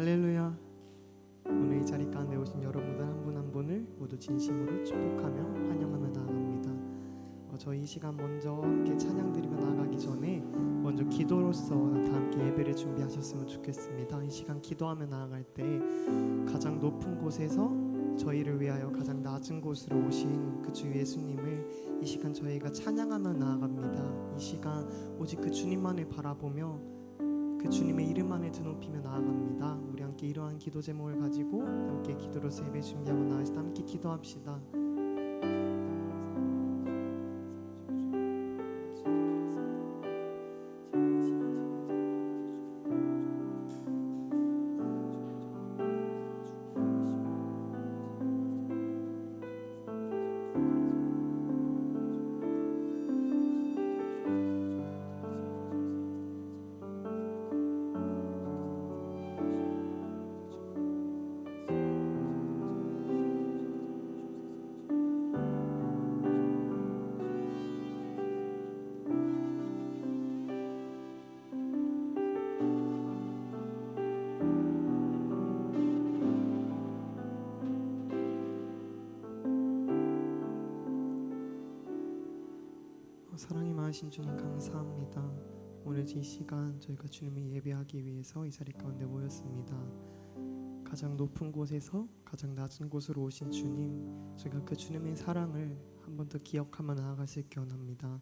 할렐루야. 오늘 이 자리 가운데 오신 여러분들 한 분 한 분을 모두 진심으로 축복하며 환영하며 나아갑니다. 저희 이 시간 먼저 함께 찬양 드리며 나아가기 전에 먼저 기도로서 다 함께 예배를 준비하셨으면 좋겠습니다. 이 시간 기도하며 나아갈 때 가장 높은 곳에서 저희를 위하여 가장 낮은 곳으로 오신 그 주 예수님을 이 시간 저희가 찬양하며 나아갑니다. 이 시간 오직 그 주님만을 바라보며 그 주님의 이름만을 드높이며 나아갑니다. 우리 함께 이러한 기도 제목을 가지고 함께 기도로서 예배 준비하고 나아가시다 함께 기도합시다. 사랑이 많으신 주님 감사합니다. 오늘 이 시간 저희가 주님을 예배하기 위해서 이 자리 가운데 모였습니다. 가장 높은 곳에서 가장 낮은 곳으로 오신 주님, 저희가 그 주님의 사랑을 한 번 더 기억하며 나아갈 수 있게 원합니다.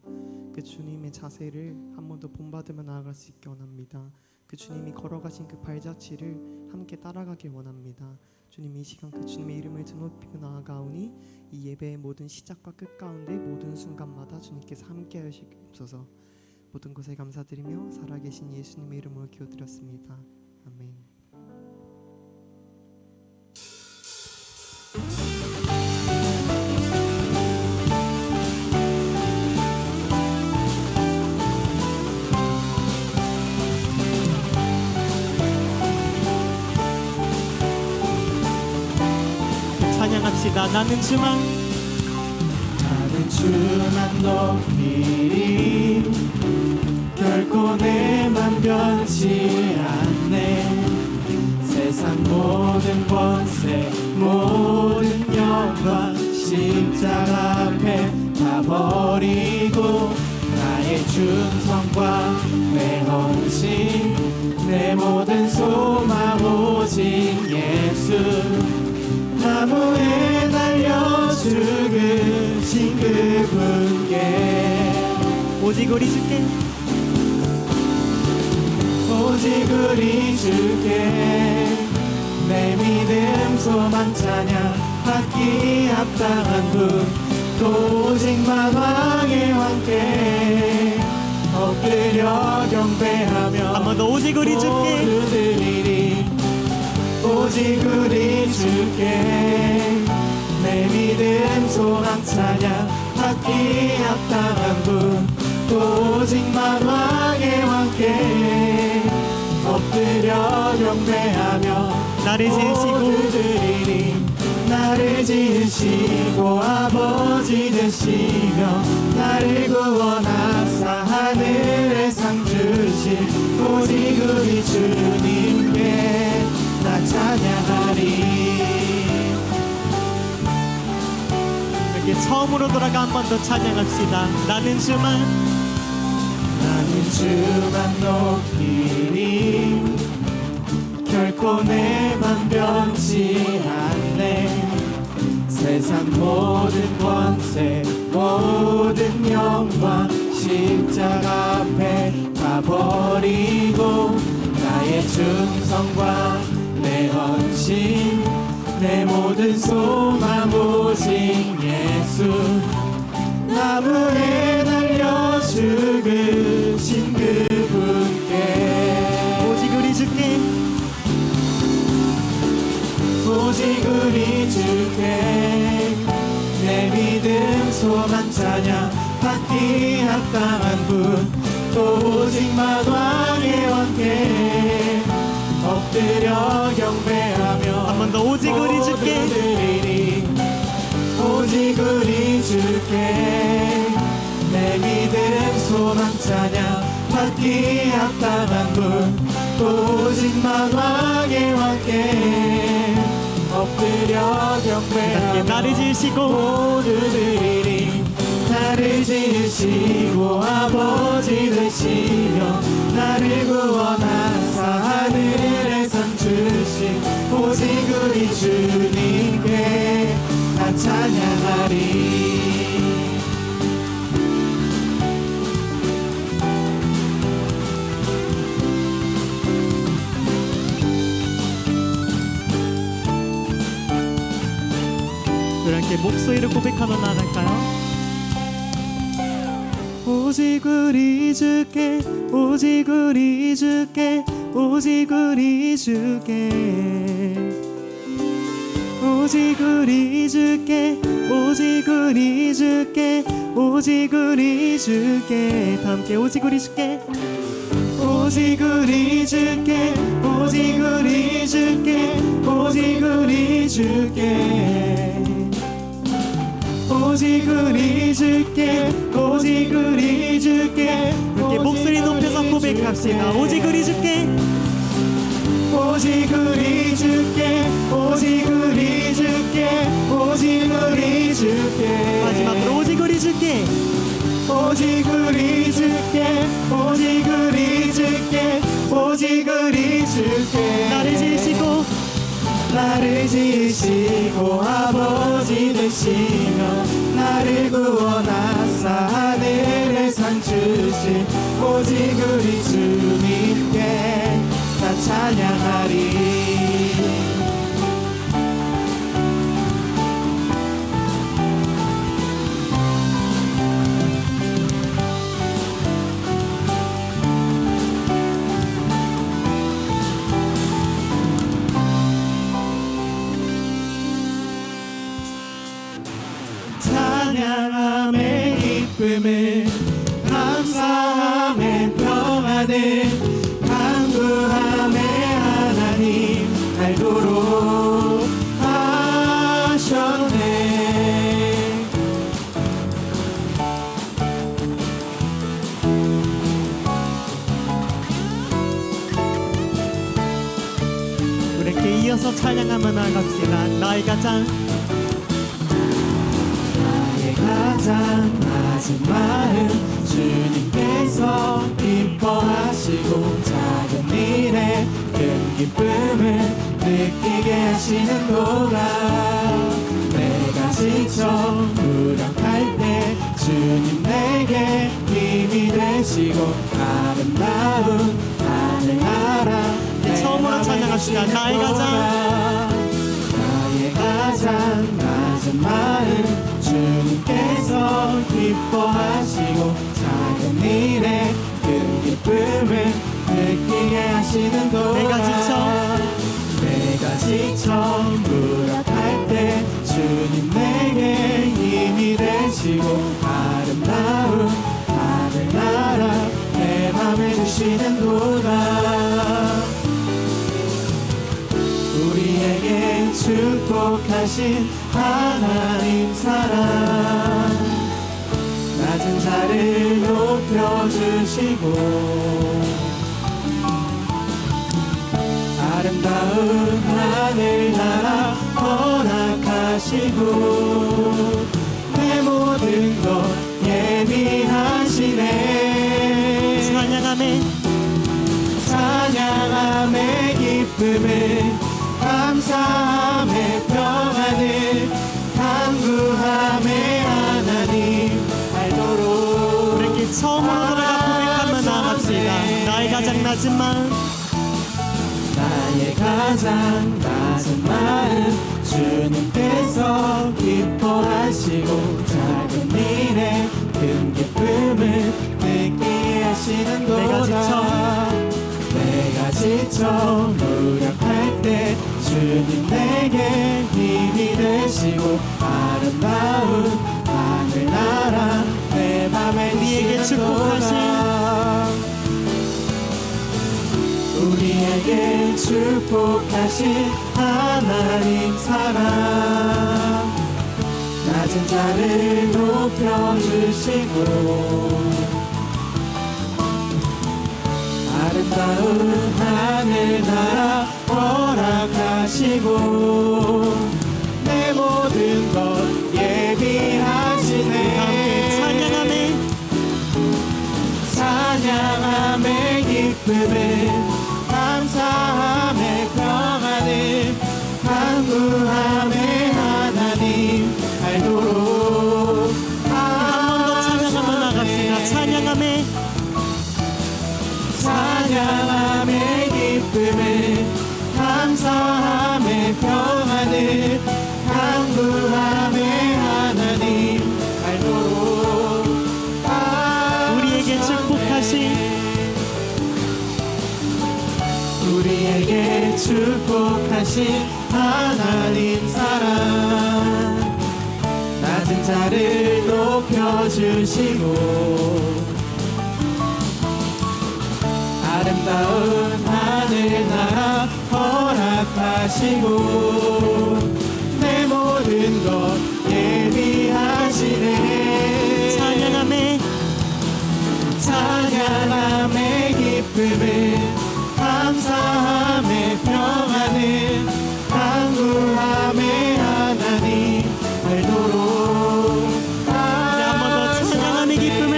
그 주님의 자세를 한 번 더 본받으며 나아갈 수 있게 원합니다. 그 주님이 걸어가신 그 발자취를 함께 따라가길 원합니다. 주님, 이 시간 그 주님의 이름을 드높이고 나아가오니 이 예배의 모든 시작과 끝 가운데 모든 순간마다 주님께서 함께 하시옵소서. 모든 것에 감사드리며 살아계신 예수님의 이름으로 기도드렸습니다. 아멘. 찬양합시다. 나는 주만 높이리 결코 내만 변치 않네. 세상 모든 권세 모든 영광 십자가 앞에 다 버리고 나의 충성과 내 헌신 내 모든 소망 오직 예수 나무에 달려 죽으신 그분께 오직 우리 주께 오직 우리 주께 내 믿음 소망 찬양 받기 합당한 분 또 오직만 왕의 왕께 엎드려 경배하며 한 번 더 오직 우리 주께 드리리 오직 우리 주께 내 믿음 소망 찬양 받기 합당한 분 또 오직만 왕의 왕께 엎드려 경배하며 나를 지으시고 나를 지으시고 아버지 되시며 나를 구원하사 하늘에 상 주신 오직 우리 주님께 나 찬양하리. 이렇게 처음으로 돌아가 한 번 더 찬양합시다. 나는 주만 높이리 결코 내만 변치 않네. 세상 모든 권세 모든 영광 십자가 앞에 다 버리고 나의 충성과 내 헌신 내 모든 소망 오직 예수 나무에 달려 죽으신 그분께 오직 우리 주께 오직 우리 주께 내 믿음 소망 찬양 받기 합당한 분 또 오직만 왕의 왕께 엎드려 경배하며 한 번 더 오직 우리 주께 드리리 오직 우리 주께 내 믿음 소망 찬양 받기 합당한 분 오직만 왕의 왕께 엎드려 경배하며 나를 지으시고 모두 드리리. 나를 지으시고 아버지 되시며 나를 구원하사 하늘에 상 주신 오직 우리 주님께 나 찬양하리. 우리 함께 목소리를 고백하며 나갈까요? 오직 우리 주께 오직 우리 주께 오직 우리 주께 오직 우리 주께 오직 우리 주께 오직 우리 주께 다 함께 오직 우리 주께 오직 우리 주께 오직 우리 주께 오직 우리 주께 오직 우리 주께 오직 우리 주께 이렇게 목소리 높여서 고백합시다. 오직 우리 주께 오직 우리 주께 오직 우리 주께 오직 우리 주께 마지막으로 오직 우리 주께 오직 우리 주께 오직 우리 주께 오직 우리 주께 나를 지으시고 나를 지으시고 아버지 되시며 나를 구원하사 하늘에 상 주신 오직 우리 주님께 나 찬양하리. 찬양함의 기쁨을 감사함의 평안을 간구함의 하나님 알도록 하셨네. 우리 함께 이어서 찬양하며 나갑시다. 나의 가장 가장 낮은 마음 주님께서 기뻐하시고 작은 일에 큰 기쁨을 느끼게 하시는도다. 내가 지쳐 무력할 때 주님 내게 힘이 되시고 아름다운 하늘나라 처음으로 찬양합시다. 나의 가장 낮은 마음 주님께서 기뻐하시고 작은 일에 큰 기쁨을 느끼게 하시는도다. 내가 지쳐 무력할 때 주님 내게 힘이 되시고 아름다운 하늘나라 내 맘에 주시는도다. 우리에게 축복하신 하나님 사랑 낮은 자를 높여주시고 아름다운 하늘나라 허락하시고 내 모든 것 예비하시네. 찬양함의 기쁨을 감사함의 평안을 간구함의 하나님 알도록 우리에게 처음으로 돌아가 고백하며 나갑시다. 나의 가장 낮은 마음 나의 가장 낮은 마음 주님께서 기뻐하시고 작은 일에 큰 기쁨을 느끼게 하시는도다. 내가 지쳐 무력할 때 주님 내게 힘이 되시고 아름다운 하늘나라 내 맘에 우리에게 축복하신 우리에게 축복하신 하나님 사랑 낮은 자를 높여주시고 아름다운 하늘나라 허락하시고 내 모든 것 예비하시네. 함께 찬양하네. 찬양함의 기쁨을 감사함의 평안을 간구함의 하나님 알도록 한 번 더 찬양하며 나갑시다. 찬양하네. 찬양함의 기쁨을 감사함의 평안을 간구함의 하나님 알도록 우리에게 축복하신 우리에게 축복하신 하나님 사랑 낮은 자를 높여주시고 아름다운 하늘나라 허락하시고 내 모든 것 예비하시네. 찬양하네. 찬양함의 기쁨을 감사함의 평안을 간구함의 하나님 알도록 한 번 더 찬양함의 기쁨을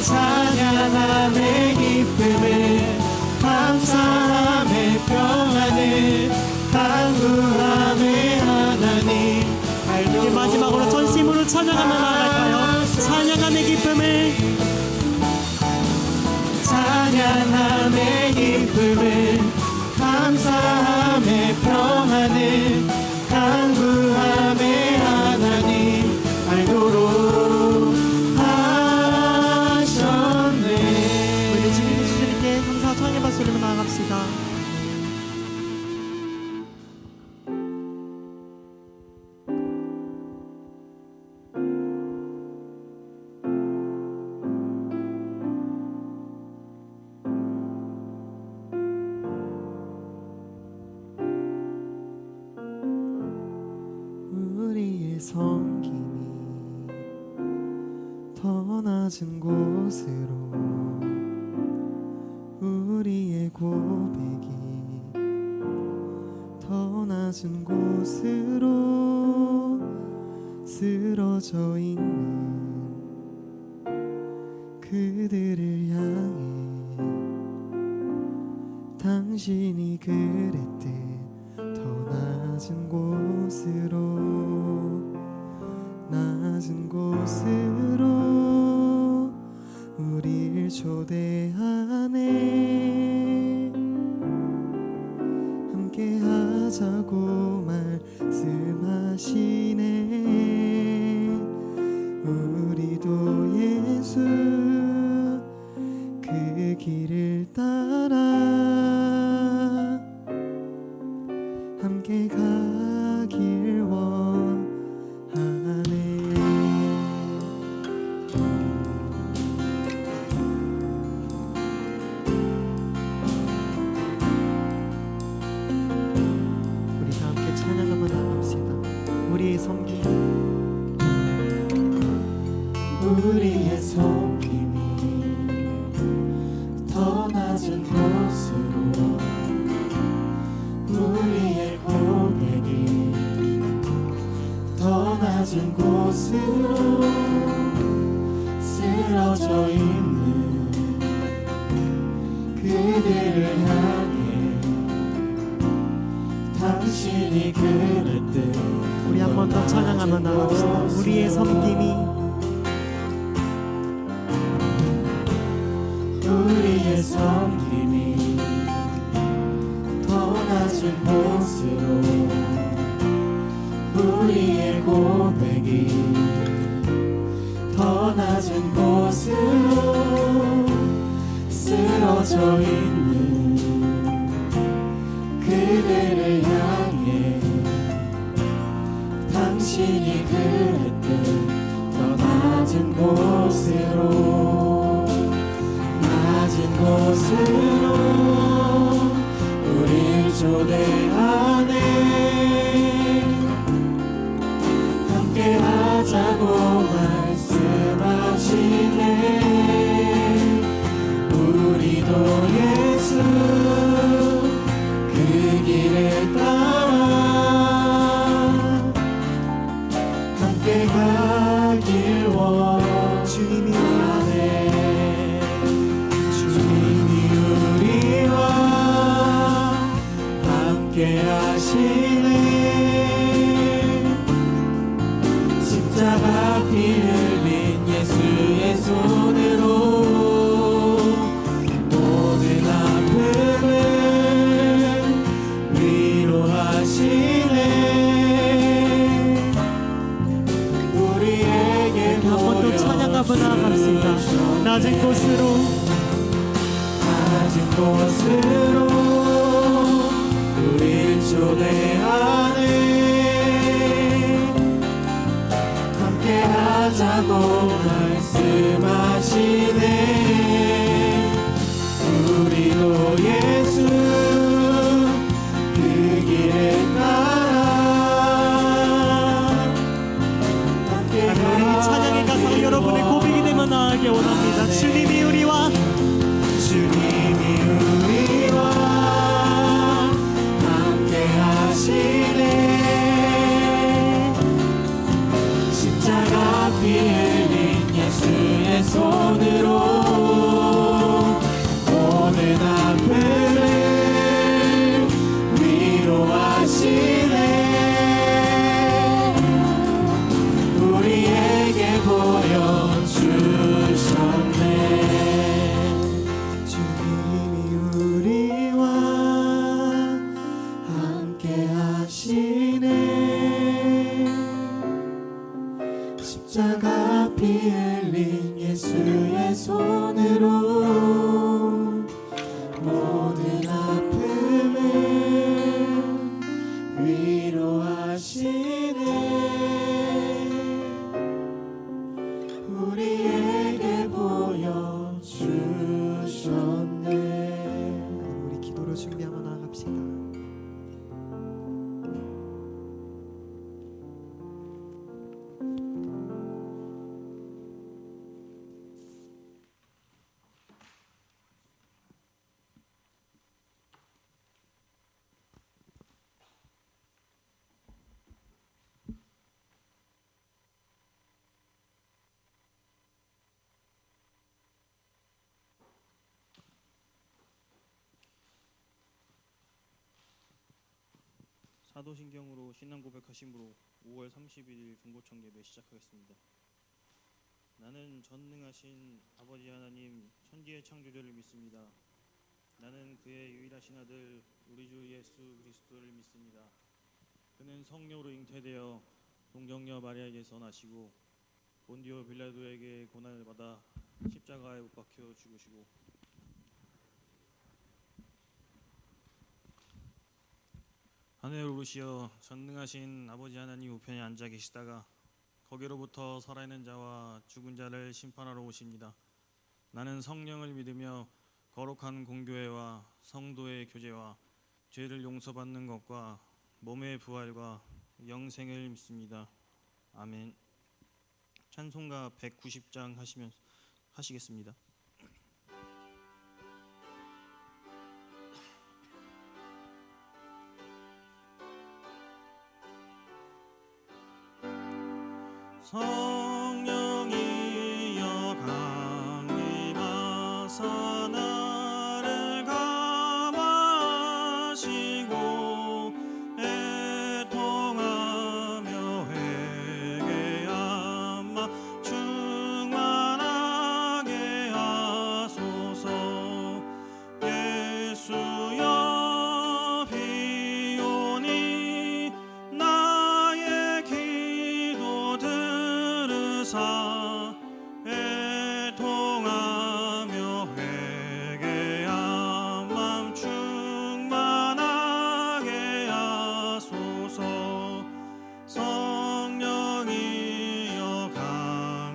찬양함의 기쁨을 감사함의 평안을 간구함의 하나님 알도록 이제 마지막으로 전심으로 찬양하며 나아갈까요? 찬양함의 기쁨을 찬양함의 기쁨을 감사함의 평안을 간구함의 하나님 알도록 하셨네. 우리 주님 주님께 감사 찬양의 박수로 나아갑시다. 우리의 섬김이 더 낮은 곳으로 우리의 고백이 더 낮은 곳으로 쓰러져 있는 그들을 향해 당신이 그랬듯 더 낮은 곳으로 낮은 곳으로 우릴 초대하네. 함께 하자고 말씀하시네. 우리도 예수 그 길을 따라 함께 가길 원하네. 우리 다 함께 찬양하며 나갑시다. 우리의 섬김 우리의 섬김이 더 낮은 곳으로 우리의 고백이 더 낮은 곳으로 쓰러져 있는 그들을 향해 당신이 그랬듯 우리 한 번 더 찬양하며 나갑시다. 우리의 섬김이 우리의 섬김이 더 낮은 곳으로 우리의 고백이 더 낮은 곳으로 쓰러져 있는 그들을 향해 당신이 그랬듯 더 낮은 곳으로 낮은 곳으로 우릴 초대하네. 함께 하자고 말씀하시네. 길을 따라 함께 가길 원하네. 주님이 우리와 함께 하시네. 십자가 피 흘린 예수의 손으로 모든 아픔을 위로하시네. 우리에게 한 번 더 찬양하며 나아갑시다. 낮은 곳으로 우릴 초대하네. 함께 하자고 말씀하시네. 우리도 예수 그 길에 따라 함께 우리 찬양의 가사 여러분의 고백이 되면 나아가길 원합니다. 주님이 우리와 함께 하시네. 십자가 피 흘린 예수의 손으로 모든 아픔을 위로하시네. 우리에게 보여주셨네. 주님이 우리와 함께 하시네. 십자가 피 흘린 예수의 손으로 모든 아픔을 위로하시네. 우리에게 보여주셨네. 우리 기도로 준비하며 나아갑시다. 사도신경으로 신앙 고백하심으로 5월 31일 중보청 예배 시작하겠습니다. 나는 전능하신 아버지 하나님 천지의 창조주를 믿습니다. 나는 그의 유일하신 아들 우리 주 예수 그리스도를 믿습니다. 그는 성령으로 잉태되어 동정녀 마리아에게서 나시고 본디오 빌라도에게 고난을 받아 십자가에 못 박혀 죽으시고 하늘 오르시어 전능하신 아버지 하나님 우편에 앉아 계시다가 거기로부터 살아있는 자와 죽은 자를 심판하러 오십니다. 나는 성령을 믿으며 거룩한 공교회와 성도의 교제와 죄를 용서받는 것과 몸의 부활과 영생을 믿습니다. 아멘. 찬송가 190장 하시겠습니다. 성령이여 강림하사 나를 감화하시고 애통하며 회개하마 충만하게 하소서. 예수여 비오니 나의 기도 들으사 애통하며 회개한 맘 충만하게 하소서. 성령이여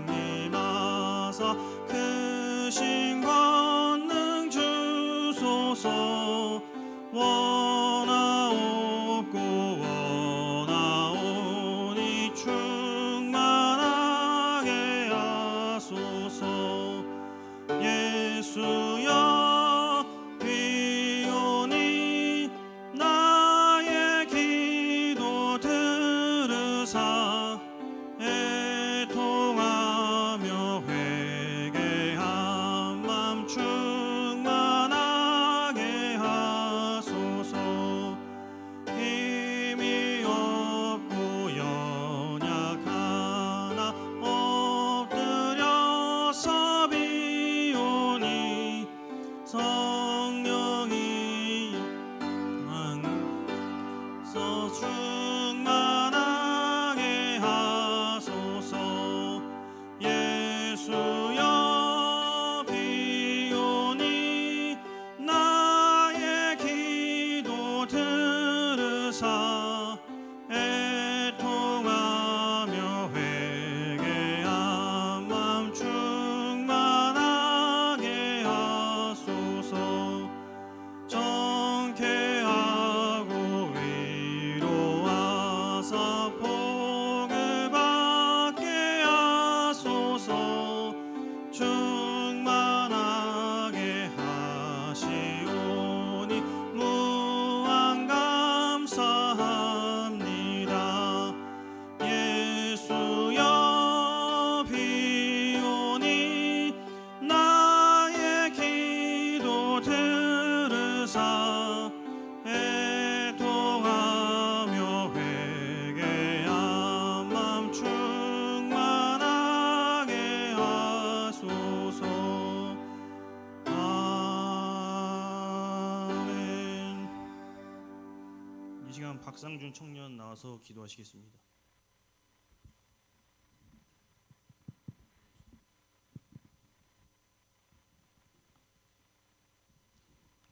강림하사 크신 권능 주소서. 원하옵고 원하오니 충만하게 하소서. 예수여 비오니 나의 시간 박상준 청년 나와서 기도하시겠습니다.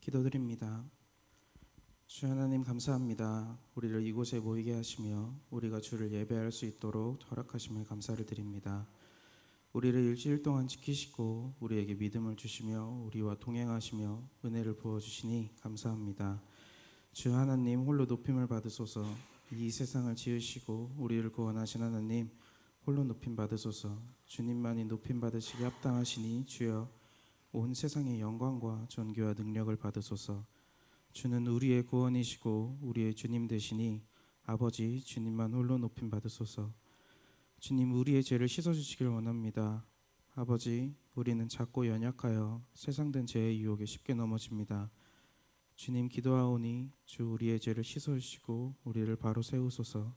기도드립니다. 주 하나님 감사합니다. 우리를 이곳에 모이게 하시며 우리가 주를 예배할 수 있도록 허락하심에 감사를 드립니다. 우리를 일주일 동안 지키시고 우리에게 믿음을 주시며 우리와 동행하시며 은혜를 부어주시니 감사합니다. 주 하나님 홀로 높임을 받으소서. 이 세상을 지으시고 우리를 구원하신 하나님 홀로 높임 받으소서. 주님만이 높임 받으시기 합당하시니 주여 온 세상의 영광과 존귀와 능력을 받으소서. 주는 우리의 구원이시고 우리의 주님 되시니 아버지 주님만 홀로 높임 받으소서. 주님 우리의 죄를 씻어주시길 원합니다. 아버지 우리는 작고 연약하여 세상된 죄의 유혹에 쉽게 넘어집니다. 주님 기도하오니 주 우리의 죄를 씻어주시고 우리를 바로 세우소서.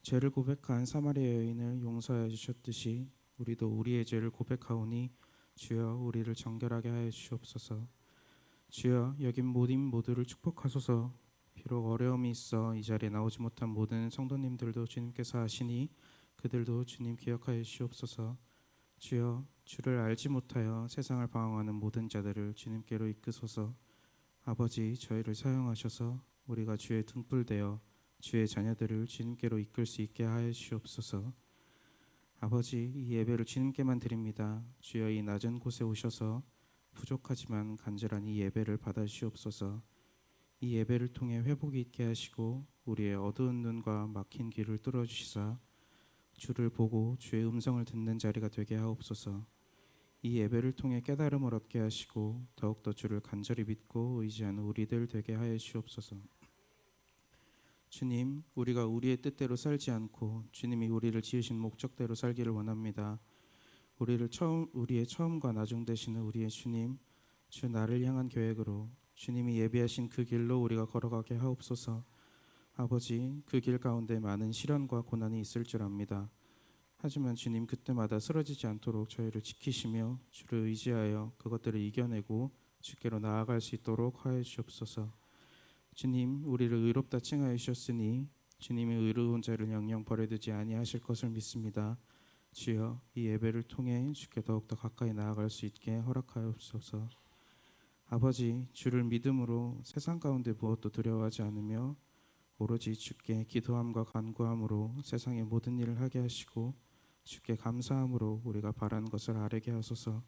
죄를 고백한 사마리아 여인을 용서하여 주셨듯이 우리도 우리의 죄를 고백하오니 주여 우리를 정결하게 하여 주시옵소서. 주여 여긴 모두를 축복하소서. 비록 어려움이 있어 이 자리에 나오지 못한 모든 성도님들도 주님께서 아시니 그들도 주님 기억하여 주시옵소서. 주여 주를 알지 못하여 세상을 방황하는 모든 자들을 주님께로 이끄소서. 아버지 저희를 사용하셔서 우리가 주의 등불되어 주의 자녀들을 주님께로 이끌 수 있게 하여 주시옵소서. 아버지 이 예배를 주님께만 드립니다. 주여 이 낮은 곳에 오셔서 부족하지만 간절한 이 예배를 받아 주시옵소서. 이 예배를 통해 회복이 있게 하시고 우리의 어두운 눈과 막힌 귀를 뚫어 주시사 주를 보고 주의 음성을 듣는 자리가 되게 하옵소서. 이 예배를 통해 깨달음을 얻게 하시고 더욱더 주를 간절히 믿고 의지하는 우리들 되게 하여 주시옵소서. 주님, 우리가 우리의 뜻대로 살지 않고 주님이 우리를 지으신 목적대로 살기를 원합니다. 우리의 처음과 나중 되시는 우리의 주님, 주 나를 향한 계획으로 주님이 예비하신 그 길로 우리가 걸어가게 하옵소서. 아버지, 그 길 가운데 많은 시련과 고난이 있을 줄 압니다. 하지만 주님 그때마다 쓰러지지 않도록 저희를 지키시며 주를 의지하여 그것들을 이겨내고 주께로 나아갈 수 있도록 하여 주옵소서. 주님, 우리를 의롭다 칭하여 주셨으니 주님의 의로운 자를 영영 버려두지 아니하실 것을 믿습니다. 주여, 이 예배를 통해 주께 더욱더 가까이 나아갈 수 있게 허락하옵소서. 아버지, 주를 믿음으로 세상 가운데 무엇도 두려워하지 않으며 오로지 주께 기도함과 간구함으로 세상의 모든 일을 하게 하시고 주께 감사함으로 우리가 바라는 것을 아뢰게 하소서.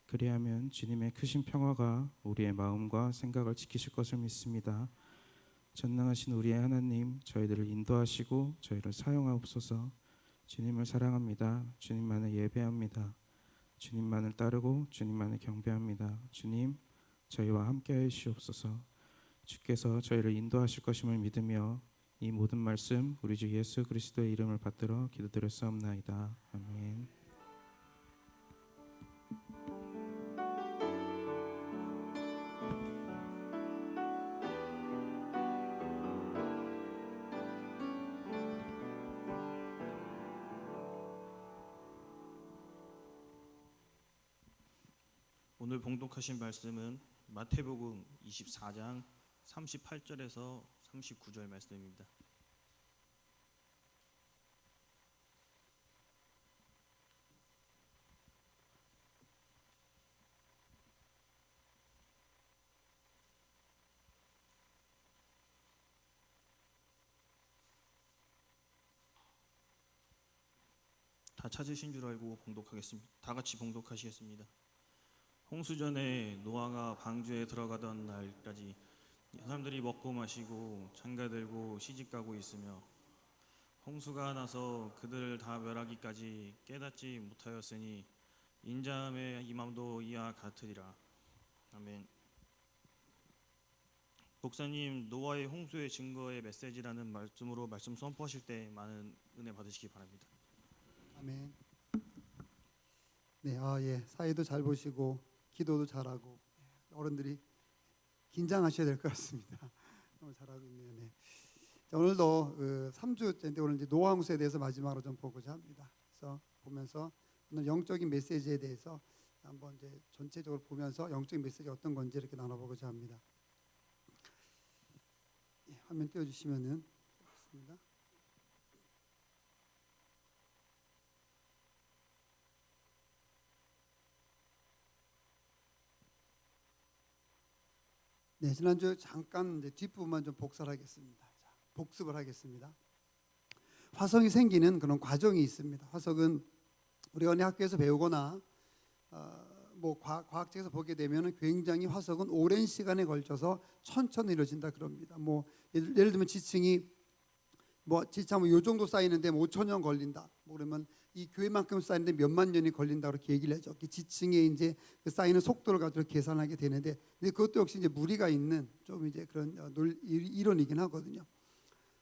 그리하면 주님의 크신 평화가 우리의 마음과 생각을 지키실 것을 믿습니다. 전능하신 우리의 하나님, 저희들을 인도하시고 저희를 사용하옵소서. 주님을 사랑합니다. 주님만을 예배합니다. 주님만을 따르고 주님만을 경배합니다. 주님, 저희와 함께하여 주시옵소서. 주께서 저희를 인도하실 것임을 믿으며 이 모든 말씀 우리 주 예수 그리스도의 이름을 받들어 기도드렸사옵나이다. 아멘. 오늘 봉독하신 말씀은 마태복음 24장 38절에서 39절 말씀입니다. 다 찾으신 줄 알고 봉독하겠습니다. 다 같이 봉독하시겠습니다. 홍수전에 노아가 방주에 들어가던 날까지 사람들이 먹고 마시고 장가들고 시집가고 있으며 홍수가 나서 그들을 다 멸하기까지 깨닫지 못하였으니 인자함의 임함도 이와 같으리라. 아멘. 목사님, 노아의 홍수의 증거의 메시지라는 말씀으로 말씀 선포하실 때 많은 은혜 받으시기 바랍니다. 아멘. 네, 예, 사회도 잘 보시고 기도도 잘하고 어른들이 긴장하셔야 될 것 같습니다. 너무 잘하고 있네요. 네. 자, 오늘도 3주째인데 오늘 이제 노아 홍수에 대해서 마지막으로 좀 보고자 합니다. 그래서 보면서 오늘 영적인 메시지에 대해서 한번 이제 전체적으로 보면서 영적인 메시지가 어떤 건지 이렇게 나눠보고자 합니다. 화면 띄워주시면은 좋겠습니다. 네, 지난주 잠깐 이제 뒷부분만 좀 복사하겠습니다. 자, 복습을 하겠습니다. 화석이 생기는 그런 과정이 있습니다. 화석은 우리가 어느 학교에서 배우거나 뭐 과학책에서 보게 되면 굉장히 화석은 오랜 시간에 걸쳐서 천천히 이루어진다 그럽니다. 뭐 예를 들면 지층이 뭐 요 정도 쌓이는데 뭐 5천 년 걸린다. 뭐 그러면 이 교회만큼 쌓이는데 몇만 년이 걸린다 그렇게 얘기를 하죠. 지층에 이제 그 쌓이는 속도를 가지고 계산하게 되는데, 근데 그것도 역시 이제 무리가 있는 좀 이제 그런 이론이긴 하거든요.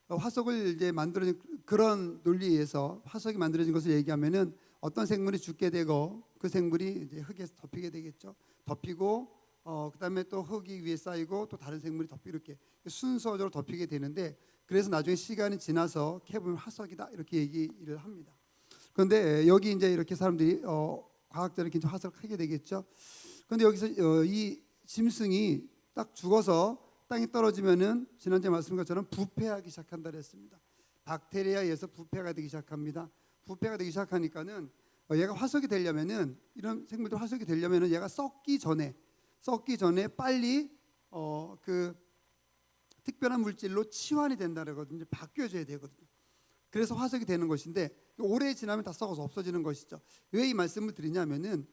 화석을 이제 만들어진 그런 논리에 의해서 화석이 만들어진 것을 얘기하면은 어떤 생물이 죽게 되고 그 생물이 이제 흙에 덮이게 되겠죠. 덮이고 그다음에 또 흙이 위에 쌓이고 또 다른 생물이 덮이고 이렇게 순서적으로 덮이게 되는데, 그래서 나중에 시간이 지나서 캐보면 화석이다 이렇게 얘기를 합니다. 그런데 여기 이제 이렇게 사람들이 과학자들이 이렇게 화석을 하게 되겠죠. 그런데 여기서 이 짐승이 딱 죽어서 땅에 떨어지면은 지난주에 말씀드린 것처럼 부패하기 시작한다 그랬습니다. 박테리아에 의해서 부패가 되기 시작합니다. 부패가 되기 시작하니까는 얘가 화석이 되려면은, 이런 생물들 화석이 되려면은 얘가 썩기 전에 빨리 그 특별한 물질로 치환이 된다 그러거든요. 바뀌어져야 되거든요. 그래서 화석이 되는 것인데 오래 지나면 다 썩어서 없어지는 것이죠. 왜 이 말씀을 드리냐면은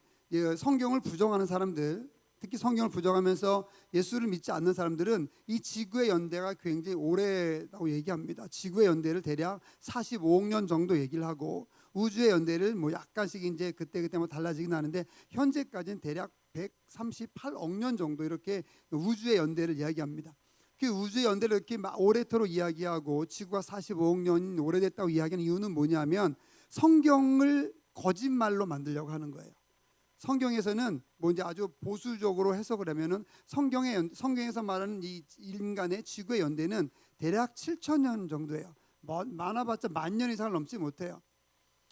성경을 부정하는 사람들, 특히 성경을 부정하면서 예수를 믿지 않는 사람들은 이 지구의 연대가 굉장히 오래라고 얘기합니다. 지구의 연대를 대략 45억 년 정도 얘기를 하고, 우주의 연대를 뭐 약간씩 이제 그때 뭐 달라지긴 하는데 현재까지는 대략 138억 년 정도 이렇게 우주의 연대를 이야기합니다. 그 우주의 연대를 이렇게 오래도록 이야기하고 지구가 45억 년 오래됐다고 이야기하는 이유는 뭐냐면 성경을 거짓말로 만들려고 하는 거예요. 성경에서는 뭐 이제 아주 보수적으로 해석을 하면은 성경에서 말하는 이 인간의 지구의 연대는 대략 7천 년 정도예요. 많아봤자 10,000년 이상을 넘지 못해요.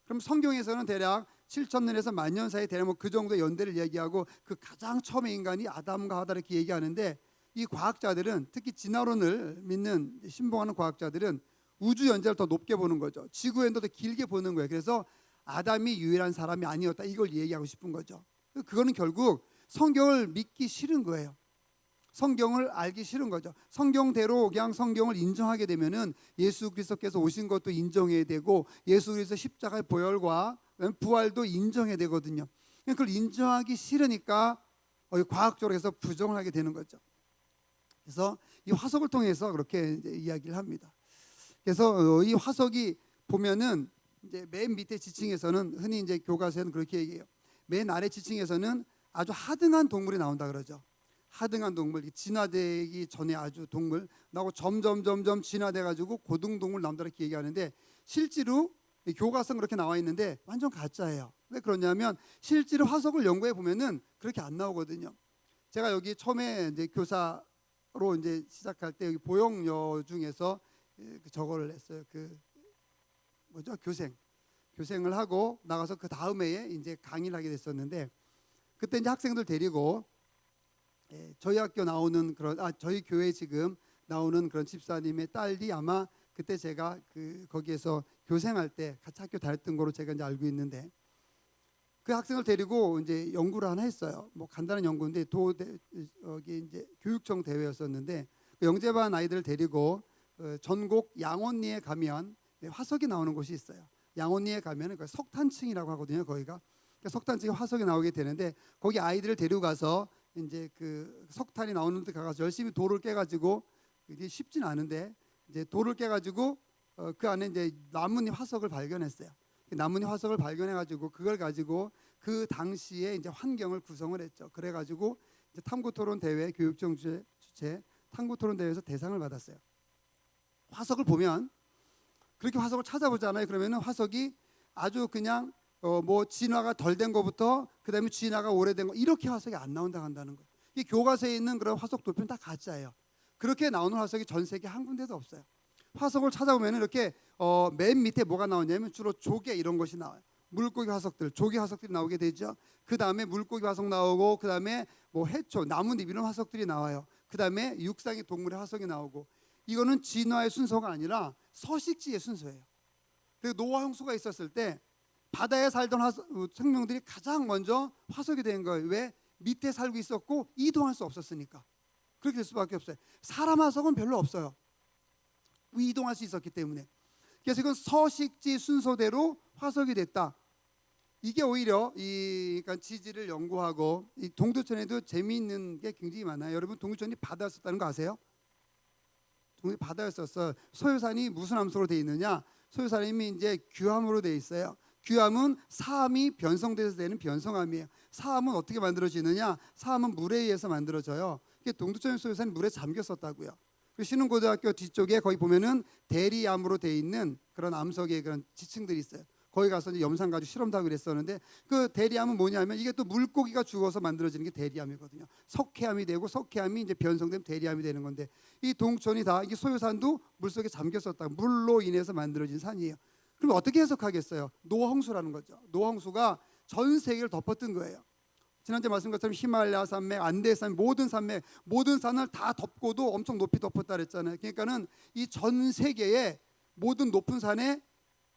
그럼 성경에서는 대략 7,000년에서 10,000년 사이 대략 뭐 그 정도의 연대를 얘기하고, 그 가장 처음의 인간이 아담과 하다 이렇게 얘기하는데, 이 과학자들은 특히 진화론을 믿는 신봉하는 과학자들은 우주 연대를 더 높게 보는 거죠. 지구 연대도 길게 보는 거예요. 그래서 아담이 유일한 사람이 아니었다 이걸 얘기하고 싶은 거죠. 그거는 결국 성경을 믿기 싫은 거예요. 성경을 알기 싫은 거죠. 성경대로 그냥 성경을 인정하게 되면은 예수 그리스도께서 오신 것도 인정해야 되고, 예수 그리스도 십자가의 보혈과 부활도 인정해야 되거든요. 그걸 인정하기 싫으니까 과학적으로 해서 부정을 하게 되는 거죠. 그래서 이 화석을 통해서 그렇게 이제 이야기를 합니다. 그래서 이 화석이 보면은 이제 맨 밑에 지층에서는 흔히 이제 교과서에는 그렇게 얘기해요. 맨 아래 지층에서는 아주 하등한 동물이 나온다 그러죠. 하등한 동물, 진화되기 전에 아주 동물 나고 점점 진화돼 가지고 고등 동물 나온다 이렇게 얘기하는데, 실제로 교과서는 그렇게 나와 있는데 완전 가짜예요. 왜 그러냐면 실제로 화석을 연구해 보면은 그렇게 안 나오거든요. 제가 여기 처음에 이제 교사로 이제 시작할 때 여기 보영여 중에서 저거를 했어요. 그 뭐죠? 교생을 하고 나가서 그 다음 해에 이제 강의를 하게 됐었는데, 그때 이제 학생들 데리고 저희 학교 나오는 그런 저희 교회 지금 나오는 그런 집사님의 딸이 아마 그때 제가 거기에서 교생할 때 같이 학교 다녔던 거로 제가 이제 알고 있는데, 그 학생을 데리고 이제 연구를 하나 했어요. 뭐 간단한 연구인데 여기 이제 교육청 대회였었는데, 그 영재반 아이들을 데리고 전곡 양원리에 가면 화석이 나오는 곳이 있어요. 양원리에 가면은 그 석탄층이라고 하거든요. 거기가 석탄층에 화석이 나오게 되는데, 거기 아이들을 데리고 가서 이제 그 석탄이 나오는 데 가서 열심히 돌을 깨가지고, 이게 쉽진 않은데 이제 돌을 깨가지고 그 안에 이제 나뭇잎 화석을 발견했어요. 나뭇잎 화석을 발견해가지고 그걸 가지고 그 당시에 이제 환경을 구성을 했죠. 그래가지고 이제 탐구토론 대회, 교육청 주최 탐구토론 대회에서 대상을 받았어요. 화석을 보면 그렇게 화석을 찾아보잖아요. 그러면은 화석이 아주 그냥 뭐 진화가 덜 된 거부터 그다음에 진화가 오래된 거 이렇게 화석이 안 나온다 한다는 거예요. 이 교과서에 있는 그런 화석 도표는 다 가짜예요. 그렇게 나오는 화석이 전 세계 한 군데도 없어요. 화석을 찾아보면 이렇게 맨 밑에 뭐가 나오냐면 주로 조개 이런 것이 나와요. 물고기 화석들, 조개 화석들이 나오게 되죠. 그 다음에 물고기 화석 나오고, 그 다음에 뭐 해초, 나뭇잎 이런 화석들이 나와요. 그 다음에 육상의 동물의 화석이 나오고, 이거는 진화의 순서가 아니라 서식지의 순서예요. 그리고 노아 홍수가 있었을 때 바다에 살던 생명들이 가장 먼저 화석이 된 거예요. 왜? 밑에 살고 있었고 이동할 수 없었으니까. 그렇게 될 수밖에 없어요. 사람 화석은 별로 없어요. 이동할 수 있었기 때문에. 그래서 이건 서식지 순서대로 화석이 됐다. 이게 오히려 그러니까 지질을 연구하고 이 동두천에도 재미있는 게 굉장히 많아요. 여러분 동두천이 바다였었다는 거 아세요? 동두천이 바다였었어. 소요산이 무슨 함수로 돼 있느냐? 소요산이 이제 규함으로 돼 있어요. 규함은 사암이 변성돼서 되는 변성암이에요. 사암은 어떻게 만들어지느냐? 사암은 물에 의해서 만들어져요. 동두천 소요산이 물에 잠겼었다고요. 그 신흥고등학교 뒤쪽에 거기 보면은 대리암으로 돼 있는 그런 암석의 그런 지층들이 있어요. 거기 가서 이제 염산 가지고 실험도 하고 그랬었는데 그 대리암은 뭐냐면 이게 또 물고기가 죽어서 만들어지는 게 대리암이거든요. 석회암이 되고 석회암이 이제 변성되면 대리암이 되는 건데 이 동천이 다 이게 소요산도 물속에 잠겼었다. 물로 인해서 만들어진 산이에요. 그럼 어떻게 해석하겠어요? 노홍수라는 거죠. 노홍수가 전 세계를 덮었던 거예요. 지난주에 말씀드린 것처럼 히말라야 산맥, 안데 산맥, 모든 산을 다 덮고도 엄청 높이 덮었다 그랬잖아요. 그러니까는 이 전 세계의 모든 높은 산에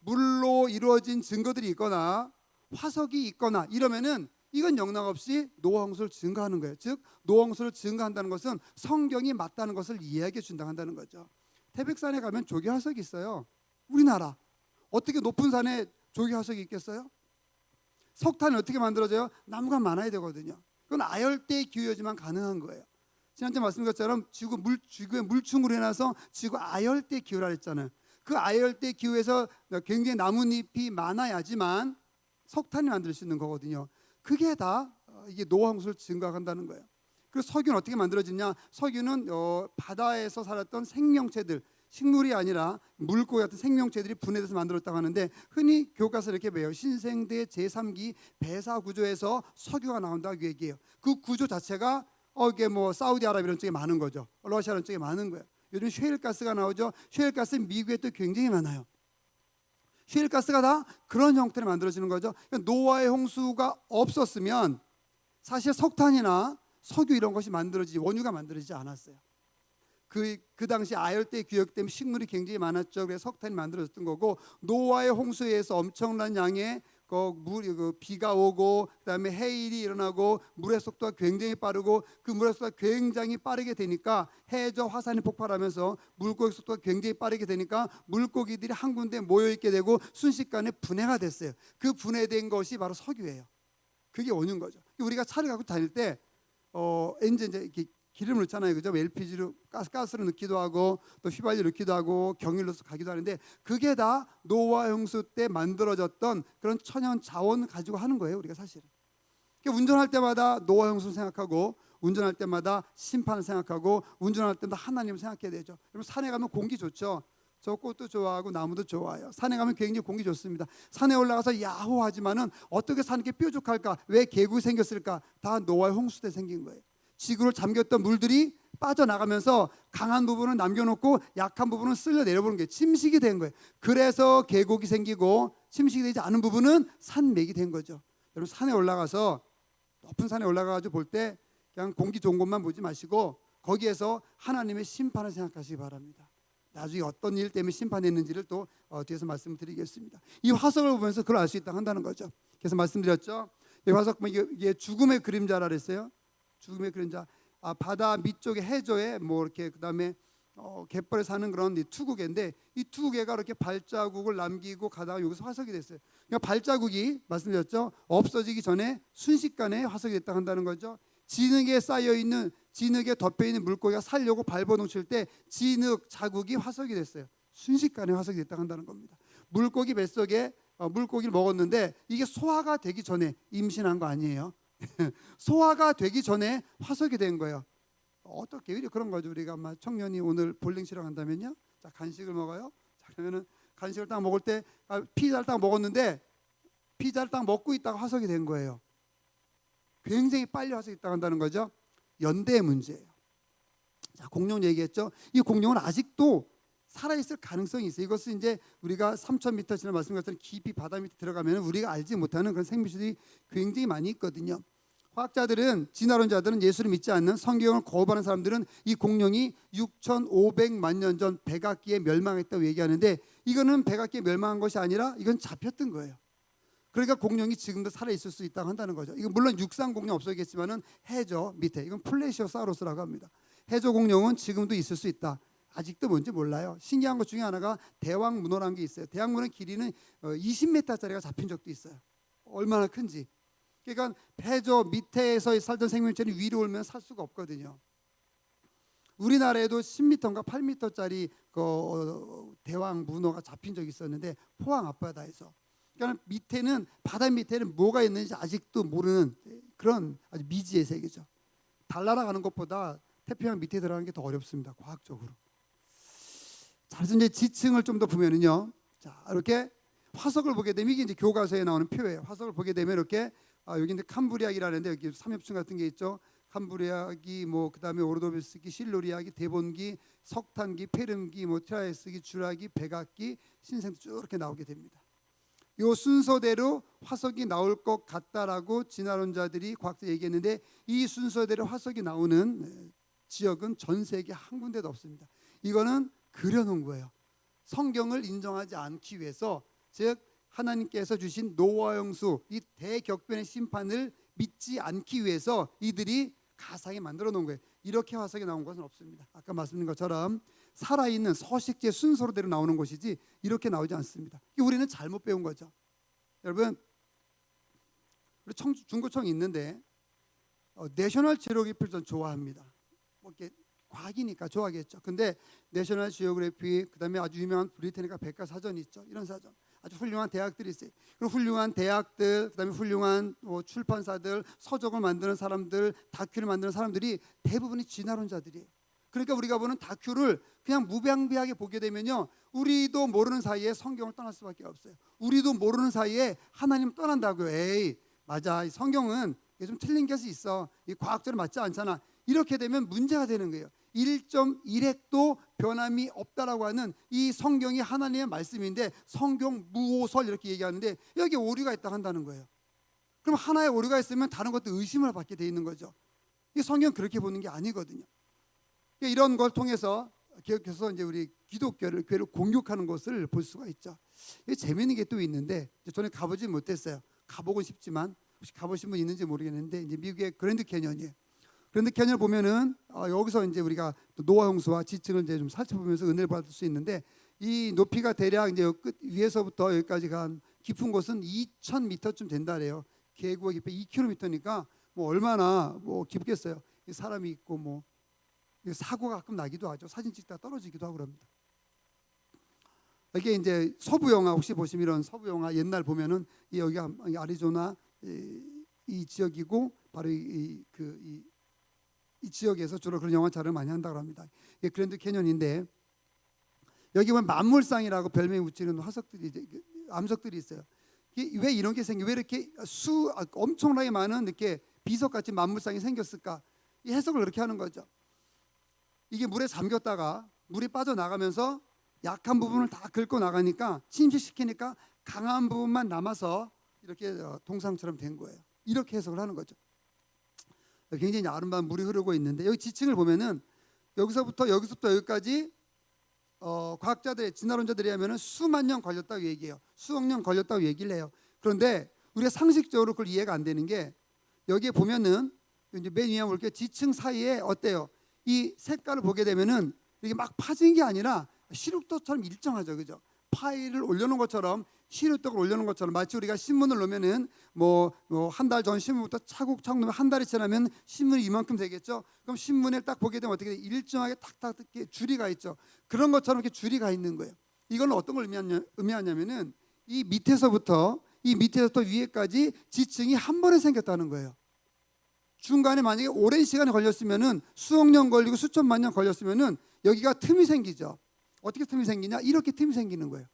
물로 이루어진 증거들이 있거나 화석이 있거나 이러면은 이건 영락없이 노홍수를 증거하는 거예요. 즉 노홍수를 증거한다는 것은 성경이 맞다는 것을 이야기해 준다고 한다는 거죠. 태백산에 가면 조개 화석이 있어요. 우리나라 어떻게 높은 산에 조개 화석이 있겠어요? 석탄이 어떻게 만들어져요? 나무가 많아야 되거든요. 그건 아열대 기후여지만 가능한 거예요. 지난주에 말씀드린 것처럼 지구의 물충으로 인해서 지구 아열대 기후라 했잖아요. 그 아열대 기후에서 굉장히 나뭇잎이 많아야지만 석탄이 만들 수 있는 거거든요. 그게 다 이게 노홍수를 증가한다는 거예요. 그리고 석유는 어떻게 만들어지냐? 석유는 바다에서 살았던 생명체들, 식물이 아니라 물고기 같은 생명체들이 분해돼서 만들었다고 하는데 흔히 교과서 이렇게 배워요. 신생대 제3기 배사 구조에서 석유가 나온다고 얘기해요. 그 구조 자체가 이게 뭐 사우디아라비아 이런 쪽에 많은 거죠. 러시아 이런 쪽에 많은 거예요. 요즘 셰일가스가 나오죠. 셰일가스 미국에 또 굉장히 많아요. 셰일가스가 다 그런 형태로 만들어지는 거죠. 그러니까 노아의 홍수가 없었으면 사실 석탄이나 석유 이런 것이 원유가 만들어지지 않았어요. 그 당시 아열대 기후 때문에 식물이 굉장히 많았죠. 그래서 석탄이 만들어졌던 거고 노아의 홍수에 의해서 엄청난 양의 비가 오고 그다음에 해일이 일어나고 물의 속도가 굉장히 빠르고 그 물의 속도가 굉장히 빠르게 되니까 해저 화산이 폭발하면서 물고기 속도가 굉장히 빠르게 되니까 물고기들이 한 군데 모여 있게 되고 순식간에 분해가 됐어요. 그 분해된 것이 바로 석유예요. 그게 원인 거죠. 우리가 차를 갖고 다닐 때 엔진 이제 이렇게 기름을 넣잖아요, 그죠? LPG로 가스를 넣기도 하고 또 휘발유 넣기도 하고 경유를 넣어서 가기도 하는데 그게 다 노아 홍수 때 만들어졌던 그런 천연 자원 가지고 하는 거예요, 우리가 사실은. 그러니까 운전할 때마다 노아 홍수를 생각하고 운전할 때마다 심판을 생각하고 운전할 때마다 하나님을 생각해야 되죠. 여러분 산에 가면 공기 좋죠. 저 꽃도 좋아하고 나무도 좋아요. 산에 가면 굉장히 공기 좋습니다. 산에 올라가서 야호 하지만은 어떻게 산이 이렇게 뾰족할까? 왜 계곡이 생겼을까? 다 노아의 홍수 때 생긴 거예요. 지구를 잠겼던 물들이 빠져나가면서 강한 부분은 남겨놓고 약한 부분은 쓸려 내려보는 게 침식이 된 거예요. 그래서 계곡이 생기고 침식이 되지 않은 부분은 산맥이 된 거죠. 여러분 산에 올라가서 높은 산에 올라가가지고 볼 때 그냥 공기 좋은 곳만 보지 마시고 거기에서 하나님의 심판을 생각하시기 바랍니다. 나중에 어떤 일 때문에 심판했는지를 또 뒤에서 말씀드리겠습니다. 이 화석을 보면서 그걸 알 수 있다고 한다는 거죠. 그래서 말씀드렸죠. 이 화석 보면 이게 죽음의 그림자라 그랬어요. 죽음의 그림자. 바다 밑쪽에 해저에 뭐 이렇게 그다음에 갯벌에 사는 그런 투구개인데 이 투구개가 이렇게 발자국을 남기고 가다가 여기서 화석이 됐어요. 그러니까 발자국이 말씀드렸죠. 없어지기 전에 순식간에 화석이 됐다고 한다는 거죠. 진흙에 쌓여 있는 진흙에 덮여 있는 물고기가 살려고 발버둥칠 때 진흙 자국이 화석이 됐어요. 순식간에 화석이 됐다고 한다는 겁니다. 물고기 뱃속에 물고기를 먹었는데 이게 소화가 되기 전에 임신한 거 아니에요. 소화가 되기 전에 화석이 된 거예요. 어떻게 이래 그런 거죠. 우리가 막 청년이 오늘 볼링 치러 간다면요. 자, 간식을 먹어요. 자, 그러면은 간식을 딱 먹을 때 피자를 딱 먹었는데 피자를 딱 먹고 있다가 화석이 된 거예요. 굉장히 빨리 화석이 있다고 한다는 거죠. 연대의 문제예요. 자, 공룡 얘기했죠. 이 공룡은 아직도 살아있을 가능성이 있어요. 이것은 이제 우리가 3,000m 지난 말씀드린 것처럼 깊이 바다 밑에 들어가면 우리가 알지 못하는 그런 생물들이 굉장히 많이 있거든요. 과학자들은, 진화론자들은, 예수를 믿지 않는 성경을 거부하는 사람들은 이 공룡이 6,500만 년 전 백악기에 멸망했다고 얘기하는데, 이거는 백악기에 멸망한 것이 아니라 이건 잡혔던 거예요. 그러니까 공룡이 지금도 살아 있을 수 있다고 한다는 거죠. 이건 물론 육상 공룡 없어졌겠지만은 해저 밑에, 이건 플레시오사우루스라고 합니다. 해저 공룡은 지금도 있을 수 있다. 아직도 뭔지 몰라요. 신기한 것 중에 하나가 대왕문어라는 게 있어요. 대왕문어 길이는 20m짜리가 잡힌 적도 있어요. 얼마나 큰지. 그러니까 해저 밑에서 살던 생명체는 위로 오면 살 수가 없거든요. 우리나라에도 10m인가 8m짜리 대왕 문어가 잡힌 적이 있었는데, 포항 앞바다에서. 그러니까 밑에는, 바다 밑에는 뭐가 있는지 아직도 모르는 그런 아주 미지의 세계죠. 달 날아가는 것보다 태평양 밑에 들어가는 게 더 어렵습니다, 과학적으로. 자, 그래서 이제 지층을 좀 더 보면은요, 자, 이렇게 화석을 보게 되면, 이게 이제 교과서에 나오는 표예요. 화석을 보게 되면 이렇게, 여기 이제 캄브리아기라는데, 여기 삼엽충 같은 게 있죠. 캄브리아기, 뭐 그다음에 오르도비스기, 실루리아기, 데본기, 석탄기, 페름기, 뭐 트라이스기, 주라기, 백악기, 신생도 쭉 이렇게 나오게 됩니다. 요 순서대로 화석이 나올 것 같다라고 진화론자들이, 과학자 얘기했는데, 이 순서대로 화석이 나오는 지역은 전 세계 한 군데도 없습니다. 이거는 그려놓은 거예요. 성경을 인정하지 않기 위해서, 즉 하나님께서 주신 노아와 홍수, 이 대격변의 심판을 믿지 않기 위해서 이들이 가상에 만들어 놓은 거예요. 이렇게 화석이 나온 것은 없습니다. 아까 말씀드린 것처럼 살아있는 서식지의 순서대로 나오는 것이지 이렇게 나오지 않습니다. 우리는 잘못 배운 거죠. 여러분, 우리 중고청이 있는데 내셔널 지오그래피를 전 좋아합니다. 뭐 이렇게 과학이니까 좋아하겠죠. 근데 내셔널 지오그래피, 그다음에 아주 유명한 브리테니카 백과사전이 있죠. 이런 사전. 아주 훌륭한 대학들이 있어요. 그리고 훌륭한 대학들, 그다음에 훌륭한 출판사들, 서적을 만드는 사람들, 다큐를 만드는 사람들이 대부분이 진화론자들이에요. 그러니까 우리가 보는 다큐를 그냥 무방비하게 보게 되면요, 우리도 모르는 사이에 성경을 떠날 수밖에 없어요. 우리도 모르는 사이에 하나님 떠난다고요. 에이, 맞아, 이 성경은 이게 좀 틀린 것이 있어, 이 과학적으로 맞지 않잖아. 이렇게 되면 문제가 되는 거예요. 1.1핵도 변함이 없다라고 하는 이 성경이 하나님의 말씀인데, 성경 무오설 이렇게 얘기하는데 여기 오류가 있다 한다는 거예요. 그럼 하나의 오류가 있으면 다른 것도 의심을 받게 돼 있는 거죠. 이 성경 그렇게 보는 게 아니거든요. 이런 걸 통해서 계속해서 이제 우리 기독교를, 교회를 공격하는 것을 볼 수가 있죠. 재미있는 게 또 있는데, 저는 가보지 못했어요. 가보고 싶지만, 혹시 가보신 분 있는지 모르겠는데, 이제 미국의 그랜드 캐년이에요. 그랜드 캐년을 보면은 여기서 이제 우리가 노아 홍수와 지층을 이제 좀 살펴보면서 은혜를 받을 수 있는데, 이 높이가 대략 이제 끝 위에서부터 여기까지 간 깊은 곳은 2,000m쯤 된다래요. 계곡의 깊이 2km니까 뭐 얼마나 뭐 깊겠어요. 사람이 있고 뭐 사고가 가끔 나기도 하죠. 사진 찍다가 떨어지기도 하고 그럽니다. 이게 이제 서부 영화, 혹시 보시면 이런 서부 영화 옛날 보면은 여기가 아리조나 이 지역이고, 바로 이 지역에서 주로 그런 영화 촬영을 많이 한다고 합니다. 이게 그랜드 캐년인데, 여기 보면 만물상이라고 별명이 붙이는 화석들이, 암석들이 있어요. 왜 이런 게 왜 이렇게 엄청나게 많은 이렇게 비석같이 만물상이 생겼을까? 이 해석을 그렇게 하는 거죠. 이게 물에 잠겼다가 물이 빠져나가면서 약한 부분을 다 긁고 나가니까, 침식시키니까 강한 부분만 남아서 이렇게 동상처럼 된 거예요. 이렇게 해석을 하는 거죠. 굉장히 아름다운 물이 흐르고 있는데, 여기 지층을 보면은 여기서부터 여기까지 과학자들, 진화론자들이 하면은 수만 년 걸렸다고 얘기해요. 수억 년 걸렸다고 얘기를 해요. 그런데 우리가 상식적으로 그걸 이해가 안 되는 게, 여기에 보면은 이제 맨 위에 볼게요. 지층 사이에 어때요? 이 색깔을 보게 되면은 이게 막 파진 게 아니라 시루떡처럼 일정하죠, 그죠? 파일을 올려놓은 것처럼, 시루떡을 올려놓은 것처럼, 마치 우리가 신문을 놓으면은 뭐 한 달 전 신문부터 차곡차곡 놓으면 한 달이 지나면 신문이 이만큼 되겠죠. 그럼 신문을 딱 보게 되면 어떻게 돼? 일정하게 탁탁 이렇게 줄이 가 있죠. 그런 것처럼 이렇게 줄이 가 있는 거예요. 이건 어떤 걸 의미하냐면은 이 밑에서부터 위에까지 지층이 한 번에 생겼다는 거예요. 중간에 만약에 오랜 시간이 걸렸으면은, 수억 년 걸리고 수천만 년 걸렸으면은 여기가 틈이 생기죠. 어떻게 틈이 생기냐? 이렇게 틈이 생기는 거예요.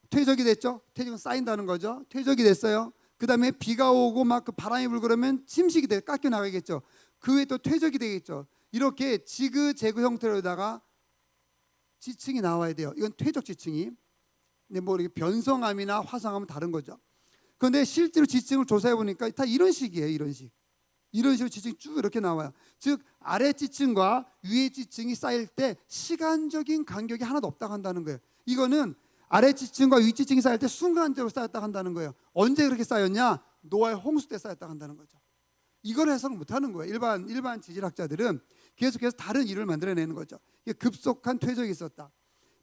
퇴적이 됐죠. 퇴적은 쌓인다는 거죠. 퇴적이 됐어요. 그 다음에 비가 오고 막 그 바람이 불고 그러면 침식이 돼, 깎여 나가겠죠. 그 후에 또 퇴적이 되겠죠. 이렇게 지그재그 형태로다가 지층이 나와야 돼요. 이건 퇴적 지층이. 근데 뭐 이렇게 변성암이나 화성암은 다른 거죠. 그런데 실제로 지층을 조사해 보니까 다 이런 식이에요. 이런 식. 이런 식으로 지층이 쭉 이렇게 나와요. 즉 아래 지층과 위에 지층이 쌓일 때 시간적인 간격이 하나도 없다고 한다는 거예요. 이거는 아래 지층과 위 지층이 쌓일 때 순간적으로 쌓였다고 한다는 거예요. 언제 그렇게 쌓였냐? 노아의 홍수 때 쌓였다고 한다는 거죠. 이걸 해석을 못하는 거예요. 일반 지질학자들은 계속해서 다른 이론을 만들어내는 거죠. 이게 급속한 퇴적이 있었다.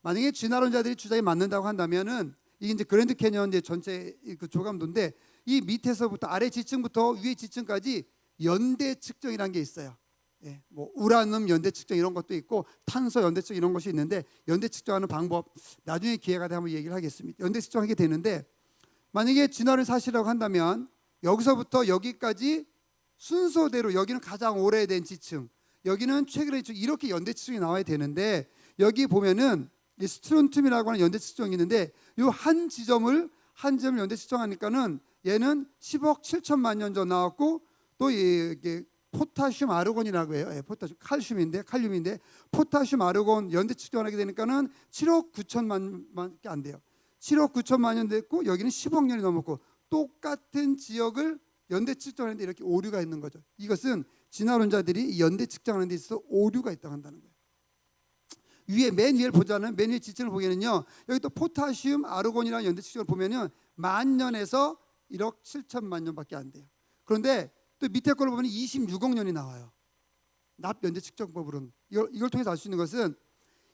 만약에 진화론자들이 주장이 맞는다고 한다면은 이게 이제 그랜드 캐년 이제 전체 그 조감도인데 이 밑에서부터 아래 지층부터 위에 지층까지 연대 측정이라는 게 있어요. 예, 뭐 우라늄 연대 측정 이런 것도 있고 탄소 연대 측정 이런 것이 있는데 연대 측정하는 방법 나중에 기회가 되면 얘기를 하겠습니다. 연대 측정하게 되는데 만약에 진화를 사실이라고 한다면 여기서부터 여기까지 순서대로 여기는 가장 오래된 지층, 여기는 최근에 이렇게 연대 측정이 나와야 되는데 여기 보면은 이 스트론튬이라고 하는 연대 측정이 있는데 이 한 지점을 연대 측정하니까는 얘는 10억 7천만 년 전 나왔고 또 이게 포타슘 아르곤이라고 해요. 예, 포타슘 칼륨인데 포타슘 아르곤 연대 측정하게 되니까는 7억 9천만밖에 안 돼요. 7억 9천만 년 됐고 여기는 10억 년이 넘었고 똑같은 지역을 연대 측정하는데 이렇게 오류가 있는 거죠. 이것은 진화론자들이 연대 측정하는 데 있어서 오류가 있다고 한다는 거예요. 맨 위에 보자는 맨 위에 지층을 보기에는요. 여기 또 포타슘 아르곤이라는 연대 측정을 보면은 10,000년에서 1억 7천만 년밖에 안 돼요. 그런데 또 밑에 걸 보면 26억 년이 나와요. 납 연대 측정법으로는 이걸 통해서 알 수 있는 것은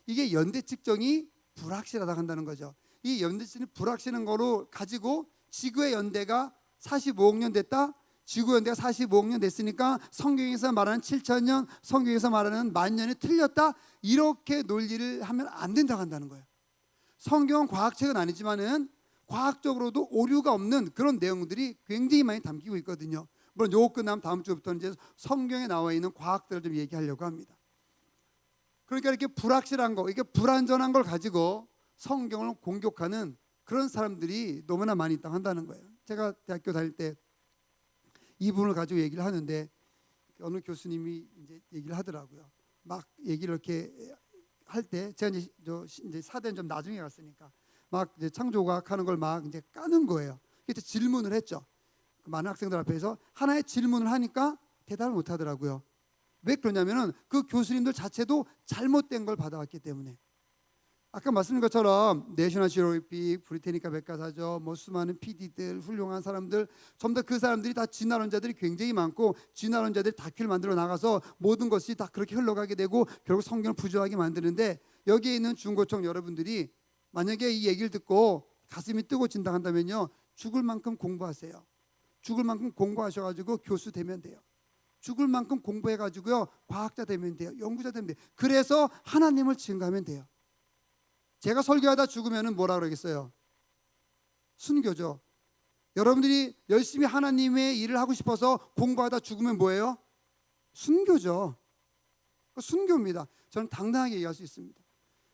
이게 연대 측정이 불확실하다고 한다는 거죠. 이 연대 측정이 불확실한 거로 가지고 지구의 연대가 45억 년 됐다. 지구 연대가 45억 년 됐으니까 성경에서 말하는 7,000년, 성경에서 말하는 10,000년이 틀렸다. 이렇게 논리를 하면 안 된다고 한다는 거예요. 성경은 과학책은 아니지만은 과학적으로도 오류가 없는 그런 내용들이 굉장히 많이 담기고 있거든요. 물론 요거 끝나면 다음 주부터는 이제 성경에 나와 있는 과학들을 좀 얘기하려고 합니다. 그러니까 이렇게 불확실한 거, 이게 불완전한 걸 가지고 성경을 공격하는 그런 사람들이 너무나 많이 있다고 한다는 거예요. 제가 대학교 다닐 때 이 부분을 가지고 얘기를 하는데 어느 교수님이 이제 얘기를 하더라고요. 막 얘기를 이렇게 할 때 제가 이제 사대는 좀 나중에 갔으니까 막 이제 창조과학 하는 걸 막 이제 까는 거예요. 그래서 질문을 했죠. 그 많은 학생들 앞에서 하나의 질문을 하니까 대답을 못 하더라고요. 왜 그러냐면은 그 교수님들 자체도 잘못된 걸 받아왔기 때문에. 아까 말씀드린 것처럼 내셔널 지오그래픽, 브리테니카 백과사전, 뭐 수많은 PD들, 훌륭한 사람들, 전부 다 그 사람들이 다 진화론자들이 굉장히 많고 진화론자들이 다큐를 만들어 나가서 모든 것이 다 그렇게 흘러가게 되고 결국 성경을 부조하게 만드는데 여기에 있는 중고청 여러분들이 만약에 이 얘기를 듣고 가슴이 뜨거워진다 한다면요, 죽을 만큼 공부하세요. 죽을 만큼 공부하셔가지고 교수 되면 돼요. 죽을 만큼 공부해가지고요 과학자 되면 돼요. 연구자 되면 돼요. 그래서 하나님을 증거하면 돼요. 제가 설교하다 죽으면 뭐라 그러겠어요? 순교죠. 여러분들이 열심히 하나님의 일을 하고 싶어서 공부하다 죽으면 뭐예요? 순교죠. 순교입니다. 저는 당당하게 얘기할 수 있습니다.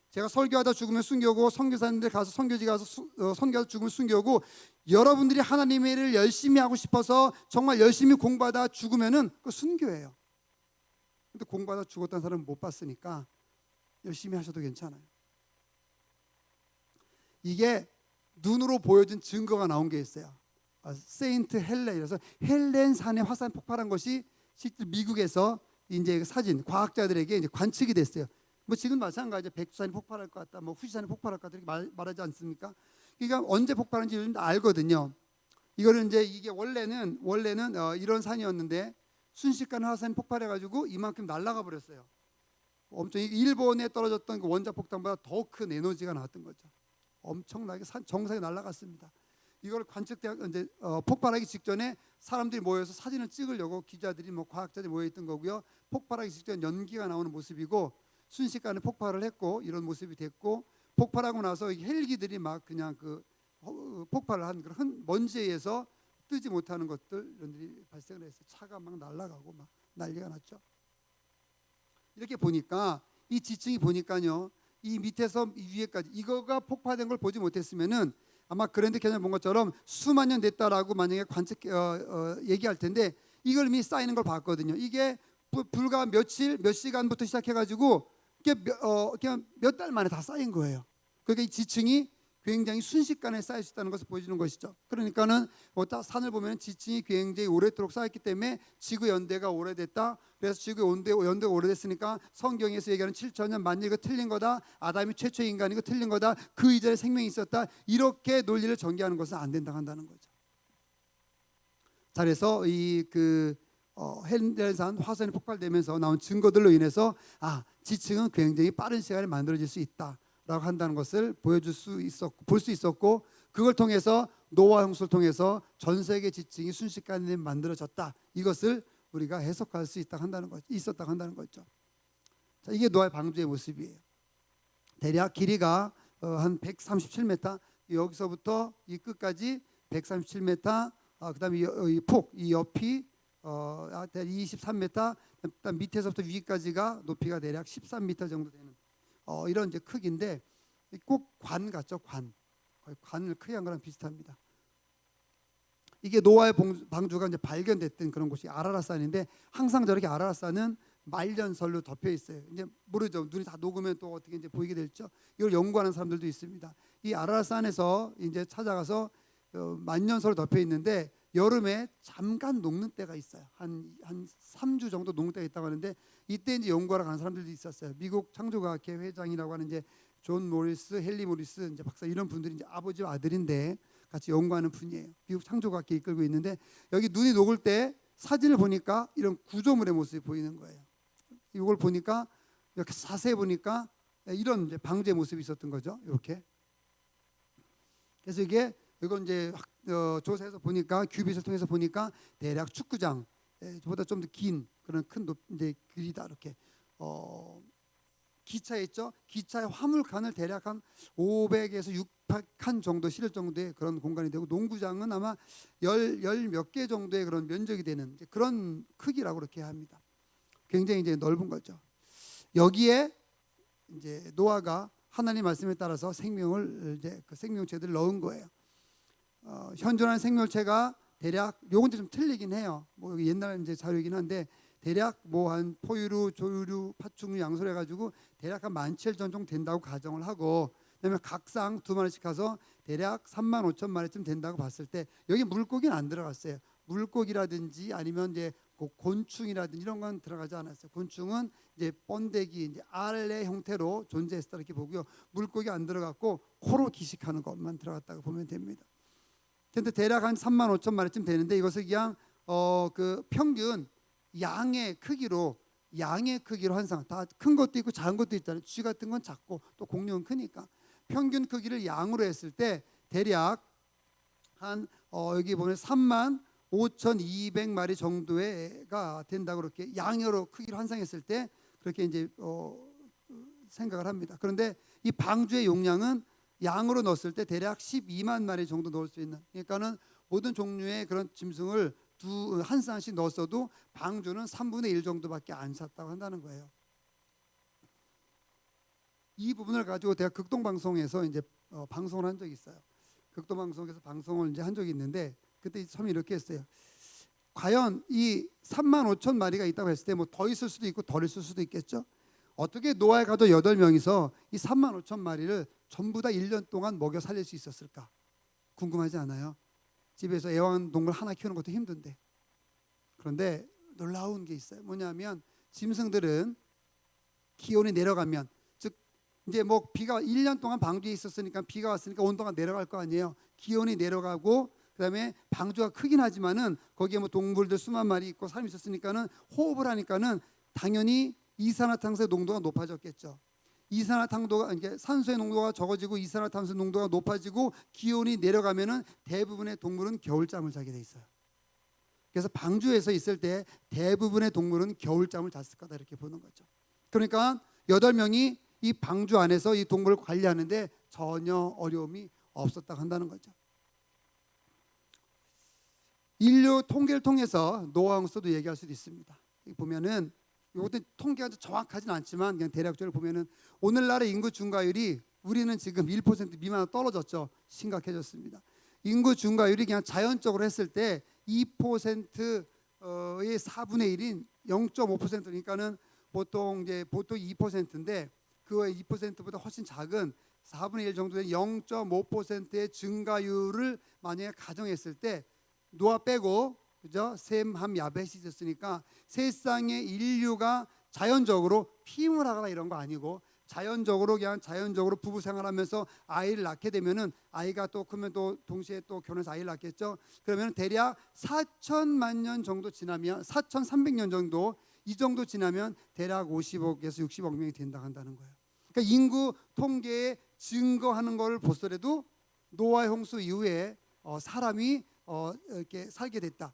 제가 설교하다 죽으면 순교고 선교사님들 가서 선교지 가서 선교하다 죽으면 순교고 여러분들이 하나님의 일을 열심히 하고 싶어서 정말 열심히 공부하다 죽으면은 그 순교예요. 근데 공부하다 죽었다는 사람은 못 봤으니까 열심히 하셔도 괜찮아요. 이게 눈으로 보여준 증거가 나온 게 있어요. 세인트 헬렌이라서 헬렌 산에 화산 폭발한 것이 실제 미국에서 이제 사진 과학자들에게 이제 관측이 됐어요. 뭐 지금 마찬가지죠. 백두산이 폭발할 것 같다, 뭐 후지산이 폭발할 것 같다 이렇게 말하지 않습니까? 그러니까 언제 폭발하는지 요즘 다 알거든요. 이거는 이제 이게 원래는 이런 산이었는데 순식간에 화산이 폭발해가지고 이만큼 날아가 버렸어요. 엄청 일본에 떨어졌던 그 원자 폭탄보다 더 큰 에너지가 나왔던 거죠. 엄청나게 정상에 날아갔습니다. 이걸 이제 폭발하기 직전에 사람들이 모여서 사진을 찍으려고 기자들이 뭐 과학자들이 모여있던 거고요. 폭발하기 직전 연기가 나오는 모습이고 순식간에 폭발을 했고 이런 모습이 됐고 폭발하고 나서 헬기들이 막 그냥 그 폭발을 한 그런 먼지에 의해서 뜨지 못하는 것들 이런 일이 발생을 해서 차가 막 날아가고 막 난리가 났죠. 이렇게 보니까 이 지층이 보니까요. 이 밑에서 이 위에까지 이거가 폭파된 걸 보지 못했으면은 아마 그랜드 캐년 본 것처럼 수만 년 됐다라고 만약에 관측 얘기할 텐데 이걸 이미 쌓이는 걸 봤거든요. 이게 불과 며칠 몇 시간부터 시작해가지고 이게 그냥 몇 달 만에 다 쌓인 거예요. 그러니까 이 지층이 굉장히 순식간에 쌓일 수 있다는 것을 보여주는 것이죠. 그러니까는 산을 보면 지층이 굉장히 오래도록 쌓였기 때문에 지구 연대가 오래됐다. 그래서 지구 연대가 오래됐으니까 성경에서 얘기하는 7천년 만년 이거 틀린 거다. 아담이 최초 인간이고 틀린 거다. 그 이전에 생명이 있었다. 이렇게 논리를 전개하는 것은 안 된다고 한다는 거죠. 자, 그래서 헨델산 화산이 폭발되면서 나온 증거들로 인해서 지층은 굉장히 빠른 시간에 만들어질 수 있다라고 한다는 것을 볼 수 있었고, 그걸 통해서 노아 홍수를 통해서 전 세계 지층이 순식간에 만들어졌다. 이것을 우리가 해석할 수 있었다고 한다는 거죠. 자, 이게 노아의 방주의 모습이에요. 대략 길이가 한 137m, 여기서부터 이 끝까지 137m, 그다음에 이 옆이 23m, 그다음 밑에서부터 위까지가 높이가 대략 13m 정도 되는 이런 이제 크기인데, 꼭 관 같죠? 관을 크게 한 거랑 비슷합니다. 이게 노아의 방주가 이제 발견됐던 그런 곳이 아라랏산인데, 항상 저렇게 아라랏산은 말년설로 덮여 있어요. 이제 모르죠. 눈이 다 녹으면 또 어떻게 이제 보이게 될죠. 이걸 연구하는 사람들도 있습니다. 이 아라랏산에서 이제 찾아가서 만년설로 덮여 있는데, 여름에 잠깐 녹는 때가 있어요. 한 3주 정도 녹는 때가 있다고 하는데, 이때 이제 연구하러 가는 사람들도 있었어요. 미국 창조과학회 회장이라고 하는 이제 존 모리스, 헨리 모리스 이제 박사, 이런 분들이 이제 아버지와 아들인데 같이 연구하는 분이에요. 미국 창조과학회 이끌고 있는데, 여기 눈이 녹을 때 사진을 보니까 이런 구조물의 모습이 보이는 거예요. 이걸 보니까 이렇게 자세히 보니까 이런 이제 방주의 모습이 있었던 거죠. 이렇게. 그래서 이건 이제 조사해서 보니까, 큐빗을 통해서 보니까 대략 축구장 보다 좀 더 긴 그런 큰 이제 길이다. 이렇게 기차에 있죠. 기차의 화물칸을 대략 한 500에서 600칸 정도 실을 정도의 그런 공간이 되고, 농구장은 아마 열 몇 개 정도의 그런 면적이 되는 이제 그런 크기라고 그렇게 합니다. 굉장히 이제 넓은 거죠. 여기에 이제 노아가 하나님 말씀에 따라서 생명을 이제 그 생명체들을 넣은 거예요. 현존하는 생명체가 대략 요건 좀 틀리긴 해요. 뭐 옛날 이제 자료이긴 한데, 대략 뭐 한 포유류, 조유류, 파충류, 양소를 해가지고 대략 한 17,000 정도 된다고 가정을 하고, 그다음에 각상 2마리씩 가서 대략 35,000마리쯤 된다고 봤을 때, 여기 물고기는 안 들어갔어요. 물고기라든지 아니면 이제 곤충이라든지 이런 건 들어가지 않았어요. 곤충은 이제 번데기, 이제 알의 형태로 존재했다 이렇게 보고요. 물고기 안 들어갔고 코로 기식하는 것만 들어갔다고 보면 됩니다. 근데 대략 한 35,000마리쯤 되는데, 이것을 그냥 그 평균 양의 크기로 환상, 다 큰 것도 있고 작은 것도 있잖아요. 쥐 같은 건 작고 또 공룡은 크니까 평균 크기를 양으로 했을 때 대략 한 여기 보면 35,200마리 정도가 된다고 그렇게 양으로 크기로 환상했을 때 그렇게 이제 생각을 합니다. 그런데 이 방주의 용량은 양으로 넣었을 때 대략 12만 마리 정도 넣을 수 있는, 그러니까는 모든 종류의 그런 짐승을 한 쌍씩 넣었어도 방주는 3분의 1 정도밖에 안 찼다고 한다는 거예요. 이 부분을 가지고 제가 극동방송에서 이제 방송을 한 적이 있어요. 극동방송에서 방송을 이제 한 적이 있는데, 그때 처음에 이렇게 했어요. 과연 이 35,000마리가 있다고 했을 때 뭐 더 있을 수도 있고 덜 있을 수도 있겠죠. 어떻게 노아의 가족 8명이서 이 35,000마리를 전부 다 1년 동안 먹여 살릴 수 있었을까? 궁금하지 않아요? 집에서 애완동물 하나 키우는 것도 힘든데. 그런데 놀라운 게 있어요. 뭐냐면 짐승들은 기온이 내려가면, 즉 이제 뭐 비가 1년 동안 방주에 있었으니까 비가 왔으니까 온도가 내려갈 거 아니에요. 기온이 내려가고, 그다음에 방주가 크긴 하지만은 거기에 뭐 동물들 수만 마리 있고 사람이 있었으니까는 호흡을 하니까는 당연히 이산화탄소의 농도가 높아졌겠죠. 이산화탄소가, 이게 산소의 농도가 적어지고 이산화탄소 농도가 높아지고 기온이 내려가면은 대부분의 동물은 겨울잠을 자게 돼 있어요. 그래서 방주에서 있을 때 대부분의 동물은 겨울잠을 잤을 거다 이렇게 보는 거죠. 그러니까 8명이 이 방주 안에서 이 동물을 관리하는데 전혀 어려움이 없었다고 한다는 거죠. 인류 통계를 통해서 노아 홍수도 얘기할 수도 있습니다. 여기 보면은 이것도 통계가 정확하진 않지만 그냥 대략적으로 보면은 오늘날의 인구 증가율이, 우리는 지금 1% 미만으로 떨어졌죠. 심각해졌습니다. 인구 증가율이 그냥 자연적으로 했을 때 2%의 4분의 1인 0.5%니까는 보통 2%인데, 그 2%보다 훨씬 작은 4분의 1 정도 되는 0.5%의 증가율을 만약에 가정했을 때 노아 빼고 그죠? 셈, 함, 야벳이 있었으니까 세상의 인류가 자연적으로 피임을 하거나 이런 거 아니고 자연적으로 그냥 자연적으로 부부 생활하면서 아이를 낳게 되면은 아이가 또 크면 또 동시에 또 결혼해서 아이를 낳겠죠. 그러면 대략 4천만 년 정도 지나면 4,300년 정도 이 정도 지나면 대략 50억에서 60억 명이 된다 한다는 거예요. 그러니까 인구 통계에 증거하는 걸 보더라도 노아의 홍수 이후에 사람이 이렇게 살게 됐다.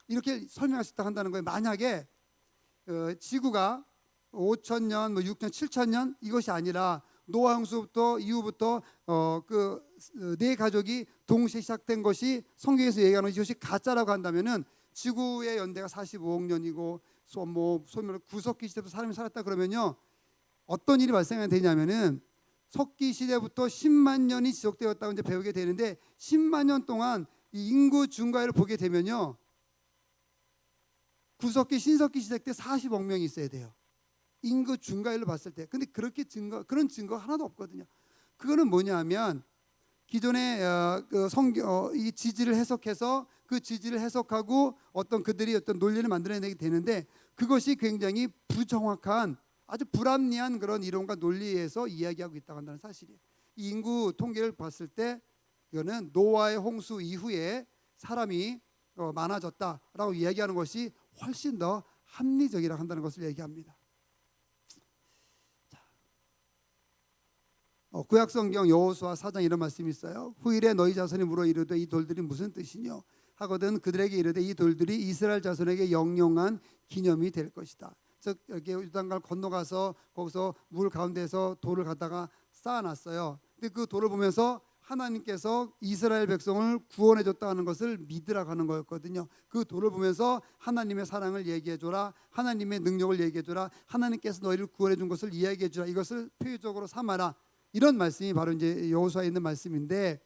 이렇게 설명할 수 있다 한다는 거예요. 만약에 지구가 5,000년, 6,000년, 7,000년 이것이 아니라 노아 홍수부터 이후부터 네 가족이 동시에 시작된 것이 성경에서 얘기하는 이것이 가짜라고 한다면은 지구의 연대가 45억 년이고 소멸 구석기 시대부터 사람이 살았다 그러면요 어떤 일이 발생되냐면은 석기 시대부터 10만 년이 지속되었다고 이제 배우게 되는데 10만 년 동안 이 인구 증가율을 보게 되면요 구석기 신석기 시대 때 40억 명이 있어야 돼요. 인구 증가율로 봤을 때. 근데 그런 증거 하나도 없거든요. 그거는 뭐냐면 기존의 이 지지를 해석해서 그 지지를 해석하고 어떤 그들이 어떤 논리를 만들어내게 되는데 그것이 굉장히 부정확한 아주 불합리한 그런 이론과 논리에서 이야기하고 있다고 한다는 사실이에요. 이 인구 통계를 봤을 때 이거는 노아의 홍수 이후에 사람이 많아졌다라고 이야기하는 것이 훨씬 더 합리적이라고 한다는 것을 얘기합니다. 구약성경 여호수아 4장 이런 말씀이 있어요. 후일에 너희 자손이 물어 이르되 이 돌들이 무슨 뜻이뇨 하거든 그들에게 이르되 이 돌들이 이스라엘 자손에게 영영한 기념이 될 것이다. 즉 여기 요단강을 건너가서 거기서 물 가운데서 돌을 갖다가 쌓아놨어요. 근데 그 돌을 보면서 하나님께서 이스라엘 백성을 구원해 줬다는 것을 믿으라고 하는 거였거든요. 그 돌을 보면서 하나님의 사랑을 얘기해 줘라. 하나님의 능력을 얘기해 줘라. 하나님께서 너희를 구원해 준 것을 이야기해 주라. 이것을 표유적으로 삼아라. 이런 말씀이 바로 이제 여호수아에 있는 말씀인데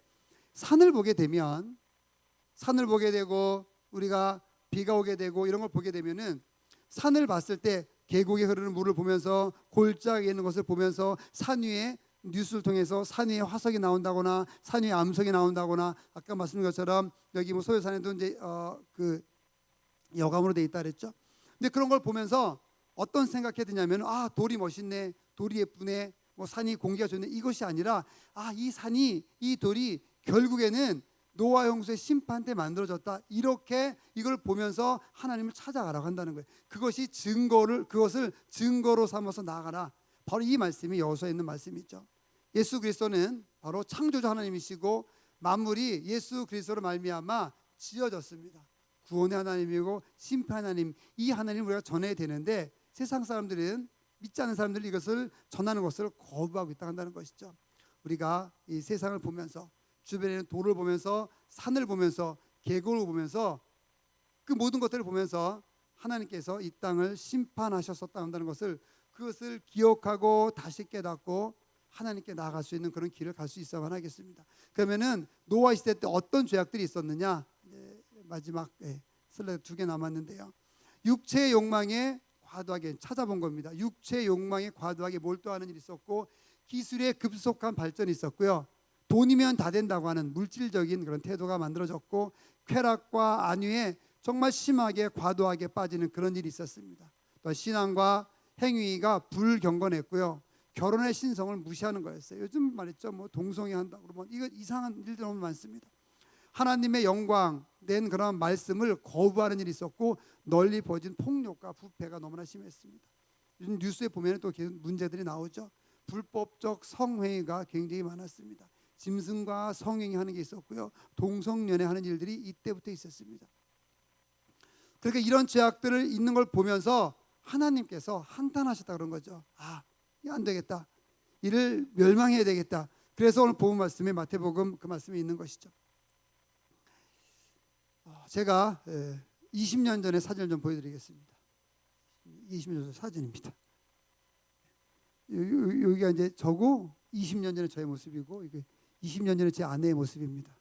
산을 보게 되면 산을 보게 되고 우리가 비가 오게 되고 이런 걸 보게 되면은 산을 봤을 때 계곡에 흐르는 물을 보면서 골짜기에 있는 것을 보면서 산 위에 뉴스를 통해서 산 위에 화석이 나온다거나 산 위에 암석이 나온다거나 아까 말씀드린 것처럼 여기 뭐 소요산에도 이제 그 여감으로 돼 있다 그랬죠. 근데 그런 걸 보면서 어떤 생각이 드냐면 아 돌이 멋있네, 돌이 예쁘네, 뭐 산이 공기가 좋네 이것이 아니라 아 이 산이 이 돌이 결국에는 노아 홍수의 심판 때 만들어졌다 이렇게 이걸 보면서 하나님을 찾아가라고 한다는 거예요. 그것을 증거로 삼아서 나아가라. 바로 이 말씀이 여호수아에 있는 말씀이죠. 예수 그리스도는 바로 창조주 하나님이시고 만물이 예수 그리스도로 말미암아 지어졌습니다. 구원의 하나님이고 심판 하나님 이 하나님을 우리가 전해야 되는데 세상 사람들은 믿지 않는 사람들이 이것을 전하는 것을 거부하고 있다 한다는 것이죠. 우리가 이 세상을 보면서 주변에 있는 돌을 보면서 산을 보면서 계곡을 보면서 그 모든 것들을 보면서 하나님께서 이 땅을 심판하셨었다 한다는 것을 그것을 기억하고 다시 깨닫고 하나님께 나아갈 수 있는 그런 길을 갈 수 있어야만 하겠습니다. 그러면은 노아 시대 때 어떤 죄악들이 있었느냐? 마지막 슬라이드 2개 남았는데요. 육체의 욕망에 과도하게 찾아본 겁니다. 육체의 욕망에 과도하게 몰두하는 일이 있었고 기술의 급속한 발전이 있었고요. 돈이면 다 된다고 하는 물질적인 그런 태도가 만들어졌고 쾌락과 안위에 정말 심하게 과도하게 빠지는 그런 일이 있었습니다. 또 신앙과 행위가 불경건했고요. 결혼의 신성을 무시하는 거였어요. 요즘 말했죠. 뭐 동성애 한다고 그러면 이거 이상한 일들 너무 많습니다. 하나님의 영광 낸 그런 말씀을 거부하는 일이 있었고 널리 퍼진 폭력과 부패가 너무나 심했습니다. 요즘 뉴스에 보면 또 계속 문제들이 나오죠. 불법적 성행위가 굉장히 많았습니다. 짐승과 성행위하는 게 있었고요. 동성연애 하는 일들이 이때부터 있었습니다. 그러니까 이런 죄악들을 있는 걸 보면서 하나님께서 한탄하셨다 그런 거죠. 아, 이거 안 되겠다. 이를 멸망해야 되겠다. 그래서 오늘 본문 말씀에 마태복음 그 말씀이 있는 것이죠. 제가 20년 전에 사진을 좀 보여드리겠습니다. 20년 전 사진입니다. 여기가 이제 저고 20년 전에 저의 모습이고 이게 20년 전에 제 아내의 모습입니다.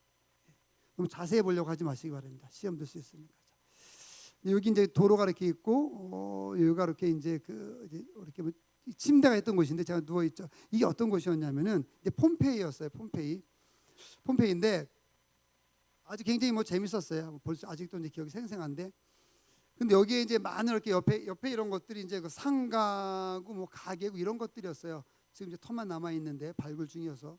너무 자세히 보려고 하지 마시기 바랍니다. 시험 들 수 있으니까. 여기 이제 도로가 이렇게 있고 여기가 이렇게 이제 이렇게 침대가 있던 곳인데 제가 누워 있죠. 이게 어떤 곳이었냐면은 이제 폼페이였어요. 폼페이인데 아주 굉장히 뭐 재밌었어요. 벌써 아직도 이제 기억이 생생한데. 근데 여기에 이제 많은 이렇게 옆에 이런 것들이 이제 그 상가고 뭐 가게고 이런 것들이었어요. 지금 이제 터만 남아 있는데 발굴 중이어서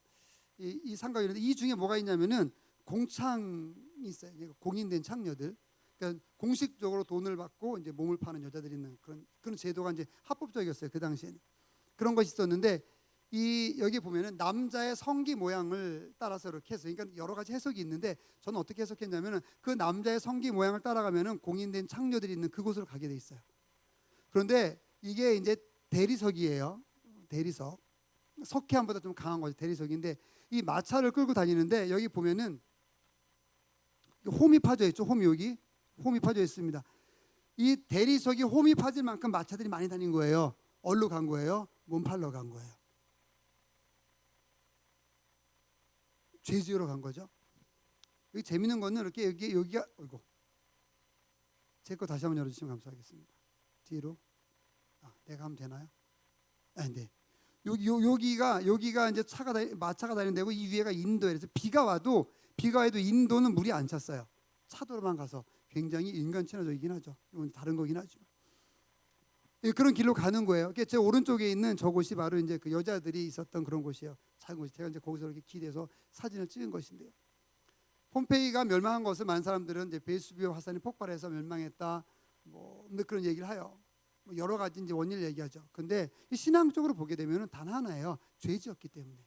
이 상가 이런데 이 중에 뭐가 있냐면은 공창이 있어요. 이제 공인된 창녀들. 그러니까 공식적으로 돈을 받고 이제 몸을 파는 여자들이 있는 그런 제도가 이제 합법적이었어요. 그 당시에는 그런 것이 있었는데 이 여기 보면은 남자의 성기 모양을 따라서 이렇게 해서 그러니까 여러 가지 해석이 있는데 저는 어떻게 해석했냐면은 그 남자의 성기 모양을 따라가면은 공인된 창녀들이 있는 그곳으로 가게 돼 있어요. 그런데 이게 이제 대리석이에요. 대리석. 석회암보다 좀 강한 거죠. 대리석인데 이 마차를 끌고 다니는데 여기 보면은 홈이 파져 있죠. 홈이 파져 있습니다. 이 대리석이 홈이 파질 만큼 마차들이 많이 다닌 거예요. 어디로 간 거예요? 몸팔러 간 거예요. 죄 지으러 간 거죠. 여기 재밌는 거는 이렇게 여기가 어이구 제 거 다시 한번 열어주시면 감사하겠습니다. 뒤로 내가 하면 되나요? 네. 여기가 이제 마차가 다니는 데고 이 위에가 인도예요. 그래서 비가 와도 인도는 물이 안 찼어요. 차도로만 가서 굉장히 인간 친화적이긴 하죠. 이건 다른 거긴 하지만 그런 길로 가는 거예요. 제 오른쪽에 있는 저곳이 바로 이제 그 여자들이 있었던 그런 곳이에요. 작은 곳이 제가 이제 거기서 이렇게 기대서 사진을 찍은 것인데요. 폼페이가 멸망한 것을 많은 사람들은 이제 베수비오 화산이 폭발해서 멸망했다. 뭐 그런 얘기를 해요. 여러 가지 이제 원인을 얘기하죠. 근데 이 신앙적으로 보게 되면은 단 하나예요. 죄지었기 때문에.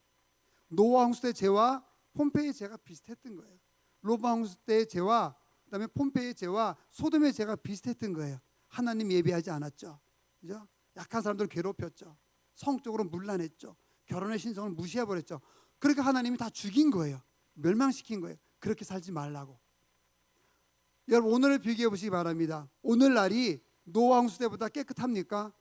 노아 홍수 때 죄와 폼페이의 죄가 비슷했던 거예요. 로마 홍수 때의 죄와 그다음에 폼페이의 죄와 소돔의 죄가 비슷했던 거예요. 하나님 예배하지 않았죠. 그죠? 약한 사람들을 괴롭혔죠. 성적으로 문란했죠. 결혼의 신성을 무시해버렸죠. 그러니까 하나님이 다 죽인 거예요. 멸망시킨 거예요. 그렇게 살지 말라고. 여러분 오늘을 비교해 보시기 바랍니다. 오늘날이 노아 홍수 때보다 깨끗합니까?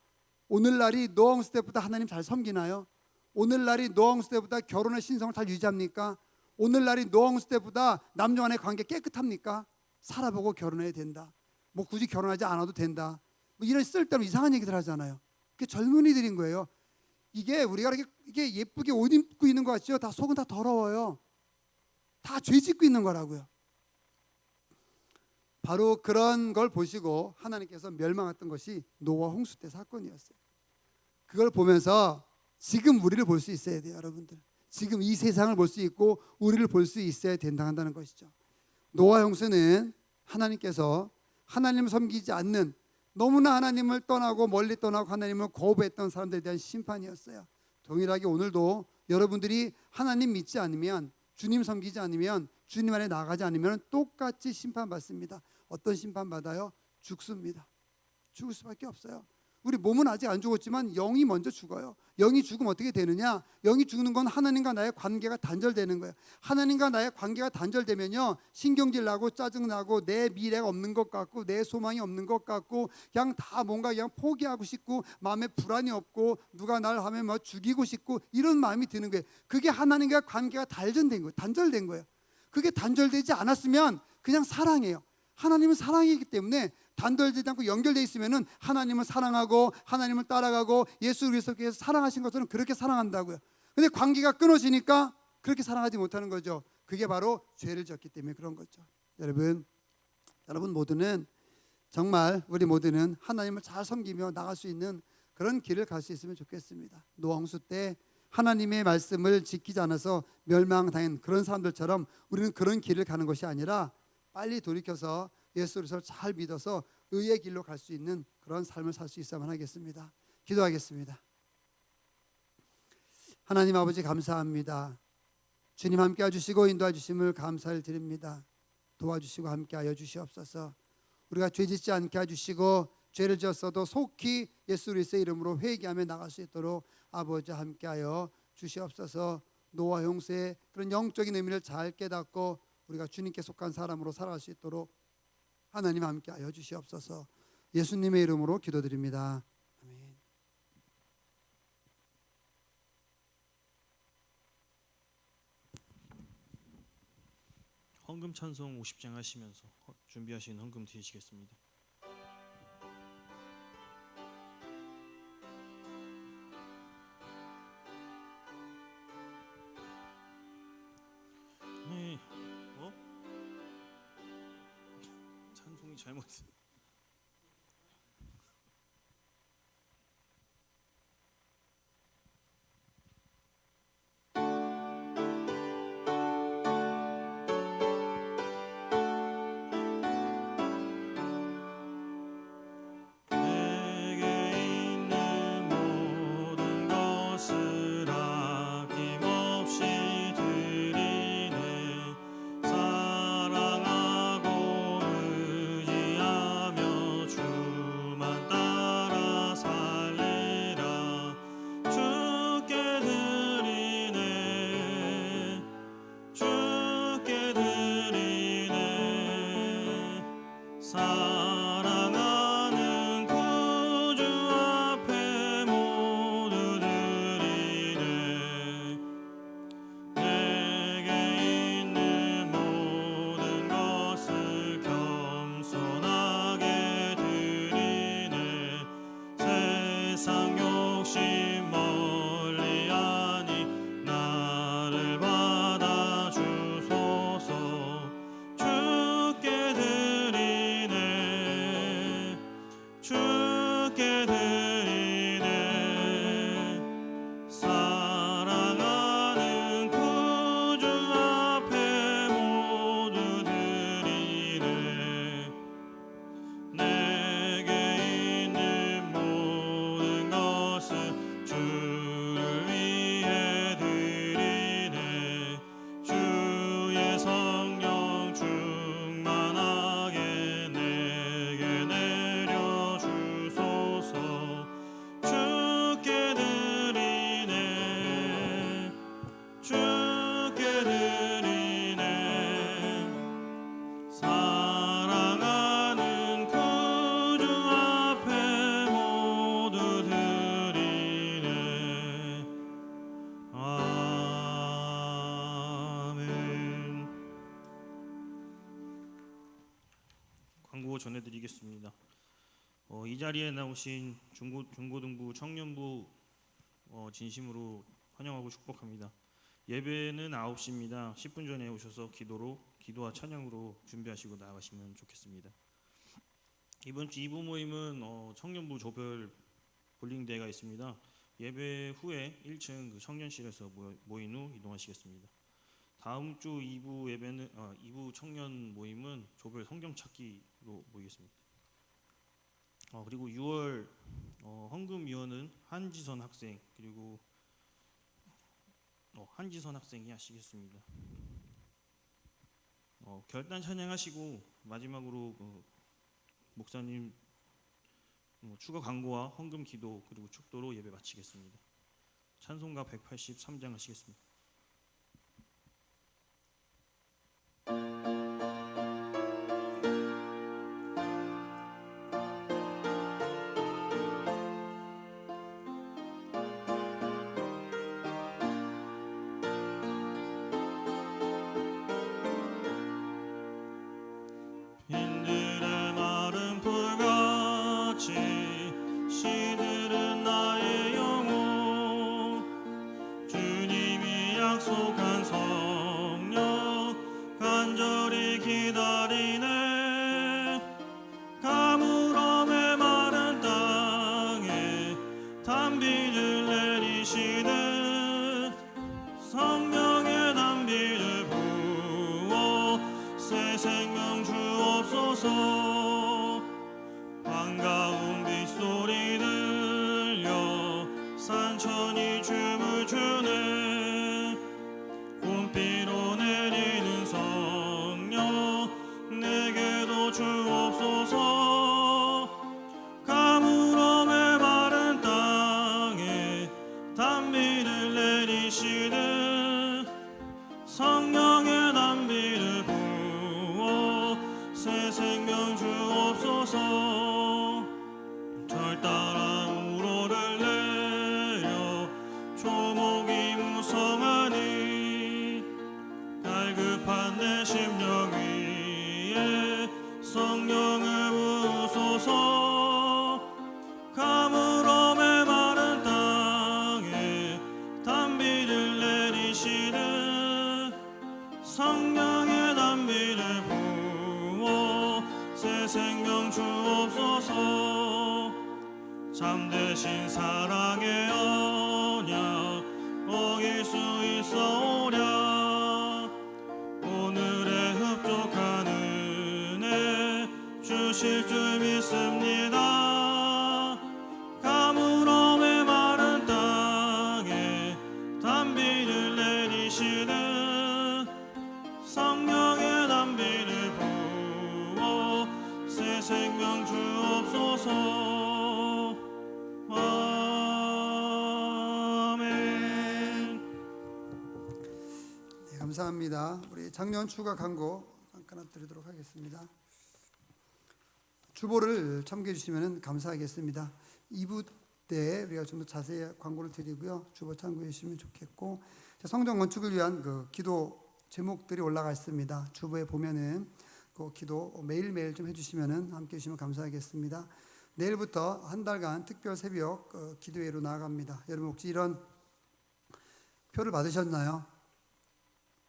오늘날이 노아 홍수 때보다 하나님 잘 섬기나요? 오늘날이 노아 홍수 때보다 결혼의 신성을 잘 유지합니까? 오늘날이 노아 홍수 때보다 남녀 간의 관계 깨끗합니까? 살아보고 결혼해야 된다. 뭐 굳이 결혼하지 않아도 된다. 뭐 이런 쓸데없는 이상한 얘기들 하잖아요. 그게 젊은이들인 거예요. 이게 우리가 이게 예쁘게 옷 입고 있는 것 같죠? 다 속은 다 더러워요. 다 죄 짓고 있는 거라고요. 바로 그런 걸 보시고 하나님께서 멸망했던 것이 노아 홍수 때 사건이었어요. 그걸 보면서 지금 우리를 볼 수 있어야 돼요, 여러분들. 지금 이 세상을 볼 수 있고 우리를 볼 수 있어야 된다는 것이죠. 노아 홍수는 하나님께서 하나님을 섬기지 않는 너무나 하나님을 떠나고 멀리 떠나고 하나님을 거부했던 사람들에 대한 심판이었어요. 동일하게 오늘도 여러분들이 하나님 믿지 않으면 주님 섬기지 않으면 주님 안에 나가지 않으면 똑같이 심판받습니다. 어떤 심판받아요? 죽습니다. 죽을 수밖에 없어요. 우리 몸은 아직 안 죽었지만 영이 먼저 죽어요. 영이 죽으면 어떻게 되느냐? 영이 죽는 건 하나님과 나의 관계가 단절되는 거예요. 하나님과 나의 관계가 단절되면요, 신경질 나고 짜증 나고 내 미래가 없는 것 같고 내 소망이 없는 것 같고 그냥 다 뭔가 그냥 포기하고 싶고 마음에 불안이 없고 누가 날 하면 뭐 죽이고 싶고 이런 마음이 드는 거예요. 그게 하나님과 관계가 단절된 거예요. 단절된 거예요. 그게 단절되지 않았으면 그냥 사랑이에요. 하나님은 사랑이기 때문에 단절되지 않고 연결되어 있으면은 하나님을 사랑하고 하나님을 따라가고 예수 그리스도께서 사랑하신 것처럼 그렇게 사랑한다고요. 근데 관계가 끊어지니까 그렇게 사랑하지 못하는 거죠. 그게 바로 죄를 졌기 때문에 그런 거죠. 여러분 모두는 정말 우리 모두는 하나님을 잘 섬기며 나갈 수 있는 그런 길을 갈 수 있으면 좋겠습니다. 노아 홍수 때 하나님의 말씀을 지키지 않아서 멸망당한 그런 사람들처럼 우리는 그런 길을 가는 것이 아니라 빨리 돌이켜서 예수 그리스도를 잘 믿어서 의의 길로 갈 수 있는 그런 삶을 살 수 있어야만 하겠습니다. 기도하겠습니다. 하나님 아버지 감사합니다. 주님 함께해 주시고 인도해 주심을 감사를 드립니다. 도와주시고 함께하여 주시옵소서. 우리가 죄짓지 않게 해주시고 죄를 지었어도 속히 예수 그리스도의 이름으로 회개하며 나갈 수 있도록 아버지 함께하여 주시옵소서. 노아 홍수의 그런 영적인 의미를 잘 깨닫고 우리가 주님께 속한 사람으로 살아갈 수 있도록 하나님 함께하여 주시옵소서. 예수님의 이름으로 기도드립니다. 아멘. 헌금 찬송 50장 하시면서 준비하신 헌금 드리시겠습니다. 같아요. 내게 있는 모든 것을 아낌없이 드리네. 사랑하고 의지하며 주만 따라 살리라. 주께 드리네. 주께 드리네. 사랑하는 구주 앞에 모두 드리네. 내게 있는 모든 것을 겸손하게 드리네. 세상 욕심 멀리하니 나를 받아 주소서. 주께 드리네. 주께 드리네. 사랑하는 구주 앞에 모두 드리네. 내게 있는 모든 것을 주를 위해 드리네. 주의 성령 충만하게 내게 내려 주소서. 주께 드리네. 주께 드리네. 사랑하는 구주 앞에 모두 드리네. 아멘. 광고 전해드리겠습니다. 이 자리에 나오신 중고등부 청년부 진심으로 환영하고 축복합니다. 예배는 9시입니다. 10분 전에 오셔서 기도와 찬양으로 준비하시고 나가시면 좋겠습니다. 이번 주 2부 모임은 청년부 조별 볼링대회가 있습니다. 예배 후에 1층 그 청년실에서 모인 후 이동하시겠습니다. 다음 주 2부 예배는 2부 청년 모임은 조별 성경 찾기로 모이겠습니다. 그리고 6월 헌금위원은 한지선 학생 그리고 한지선 학생이 하시겠습니다. 결단 찬양하시고 마지막으로 목사님 추가 광고와 헌금 기도 그리고 축도로 예배 마치겠습니다. 찬송가 183장 하시겠습니다. 빈들의 마른 풀같이 시들은 나의 영혼. 주님이 약속한 성령 간절히 기다리네. 가물어 메마른 땅에 단비를 내리시듯 성령의 단비를 부어 새 생명 주옵소서. 반가운 빗소리 들려 산천이 춤을 추네. 온 생명 주옵소서. 참되신 사랑의 언약 어길 수 있어오랴. 오늘의 흡족한 은혜 주실 줄 믿습니다. 가물어 메마른 땅에 단비를 내리시는 성령의 단비를 부어 새 생명 주옵소서. 아멘. 네, 감사합니다. 우리 작년 추가 광고 잠깐 드리도록 하겠습니다. 주보를 참고해 주시면 감사하겠습니다. 2부 때 우리가 좀 더 자세히 광고를 드리고요. 주보 참고해 주시면 좋겠고, 성전 건축을 위한 그 기도 제목들이 올라가 있습니다. 주보에 보면은 그 기도 매일매일 좀 해주시면 함께 해주시면 감사하겠습니다. 내일부터 한 달간 특별 새벽 기도회로 나아갑니다. 여러분 혹시 이런 표를 받으셨나요?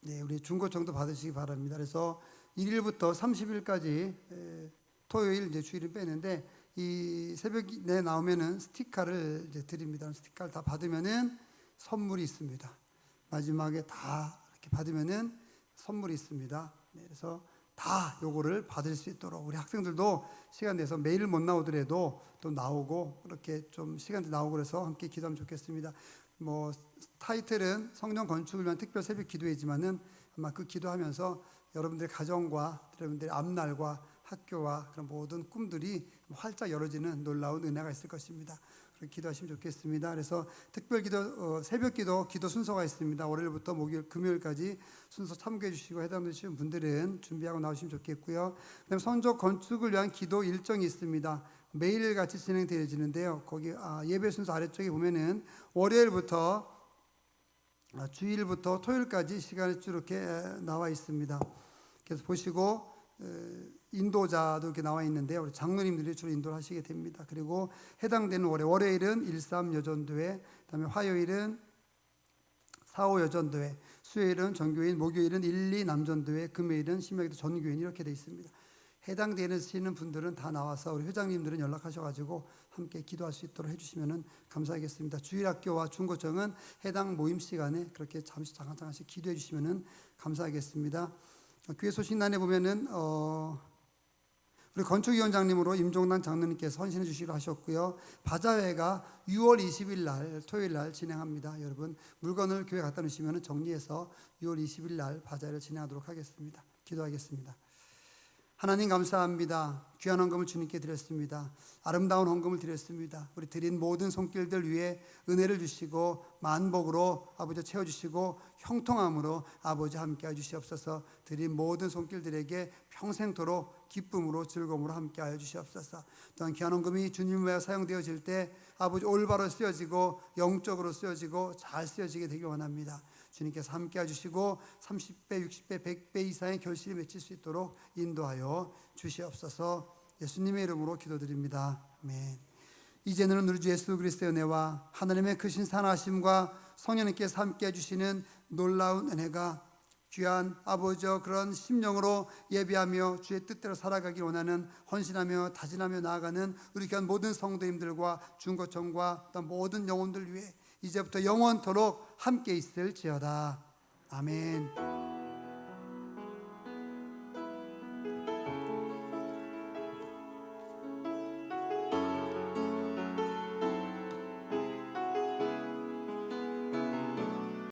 네, 우리 중고청도 받으시기 바랍니다. 그래서 1일부터 30일까지 토요일 이제 주일을 빼는데 이 새벽에 나오면은 스티커를 이제 드립니다. 스티커를 다 받으면은 선물이 있습니다. 마지막에 다 이렇게 받으면은 선물이 있습니다. 네, 그래서 다 요거를 받을 수 있도록 우리 학생들도 시간 내서 매일 못 나오더라도 또 나오고 그렇게 좀 시간도 나오고 그래서 함께 기도하면 좋겠습니다. 뭐 타이틀은 성령 건축을 위한 특별 새벽 기도회지만은 아마 그 기도하면서 여러분들의 가정과 여러분들의 앞날과 학교와 그런 모든 꿈들이 활짝 열어지는 놀라운 은혜가 있을 것입니다. 그렇게 기도하시면 좋겠습니다. 그래서 특별 기도, 새벽 기도, 기도 순서가 있습니다. 월요일부터 목요일, 금요일까지 순서 참고해 주시고 해당되시는 분들은 준비하고 나오시면 좋겠고요. 그다음에 성전 건축을 위한 기도 일정이 있습니다. 매일 같이 진행되어지는데요. 거기 예배 순서 아래쪽에 보면은 월요일부터 주일부터 토요일까지 시간이 쭉 이렇게 나와 있습니다. 그래서 보시고 인도자도 이렇게 나와 있는데요. 우리 장로님들이 주로 인도를 하시게 됩니다. 그리고 해당되는 월요일은 13 여전도회, 그다음에 화요일은 45 여전도회, 수요일은 전교인, 목요일은 12 남전도회, 금요일은 신명기도 전교인 이렇게 되어 있습니다. 해당되시는 분들은 다 나와서 우리 회장님들은 연락하셔가지고 함께 기도할 수 있도록 해주시면 감사하겠습니다. 주일학교와 중고청은 해당 모임 시간에 그렇게 잠깐씩 기도해 주시면 감사하겠습니다. 교회 소식란에 보면은 우리 건축위원장님으로 임종란 장로님께서 헌신해 주시기로 하셨고요. 바자회가 6월 20일 날 토요일 날 진행합니다. 여러분 물건을 교회 갖다 놓으시면 정리해서 6월 20일 날 바자회를 진행하도록 하겠습니다. 기도하겠습니다. 하나님 감사합니다. 귀한 헌금을 주님께 드렸습니다. 아름다운 헌금을 드렸습니다. 우리 드린 모든 손길들 위에 은혜를 주시고 만복으로 아버지 채워주시고 형통함으로 아버지 함께해 주시옵소서. 드린 모든 손길들에게 평생토록 기쁨으로 즐거움으로 함께하여 주시옵소서. 또한 귀한 헌금이 주님을 위하여 사용되어질 때 아버지 올바로 쓰여지고 영적으로 쓰여지고 잘 쓰여지게 되길 원합니다. 주님께서 함께해 주시고 30배, 60배, 100배 이상의 결실을 맺힐 수 있도록 인도하여 주시옵소서. 예수님의 이름으로 기도드립니다. 아멘. 이제는 우리 주 예수 그리스도의 은혜와 하나님의 크신 사랑하심과 성령님께서 함께해 주시는 놀라운 은혜가 귀한 아버지여 그런 심령으로 예배하며 주의 뜻대로 살아가길 원하는 헌신하며 다짐하며 나아가는 우리 귀한 모든 성도님들과 중고청과 또 모든 영혼들 위해 이제부터 영원토록 함께 있을지어다. 아멘.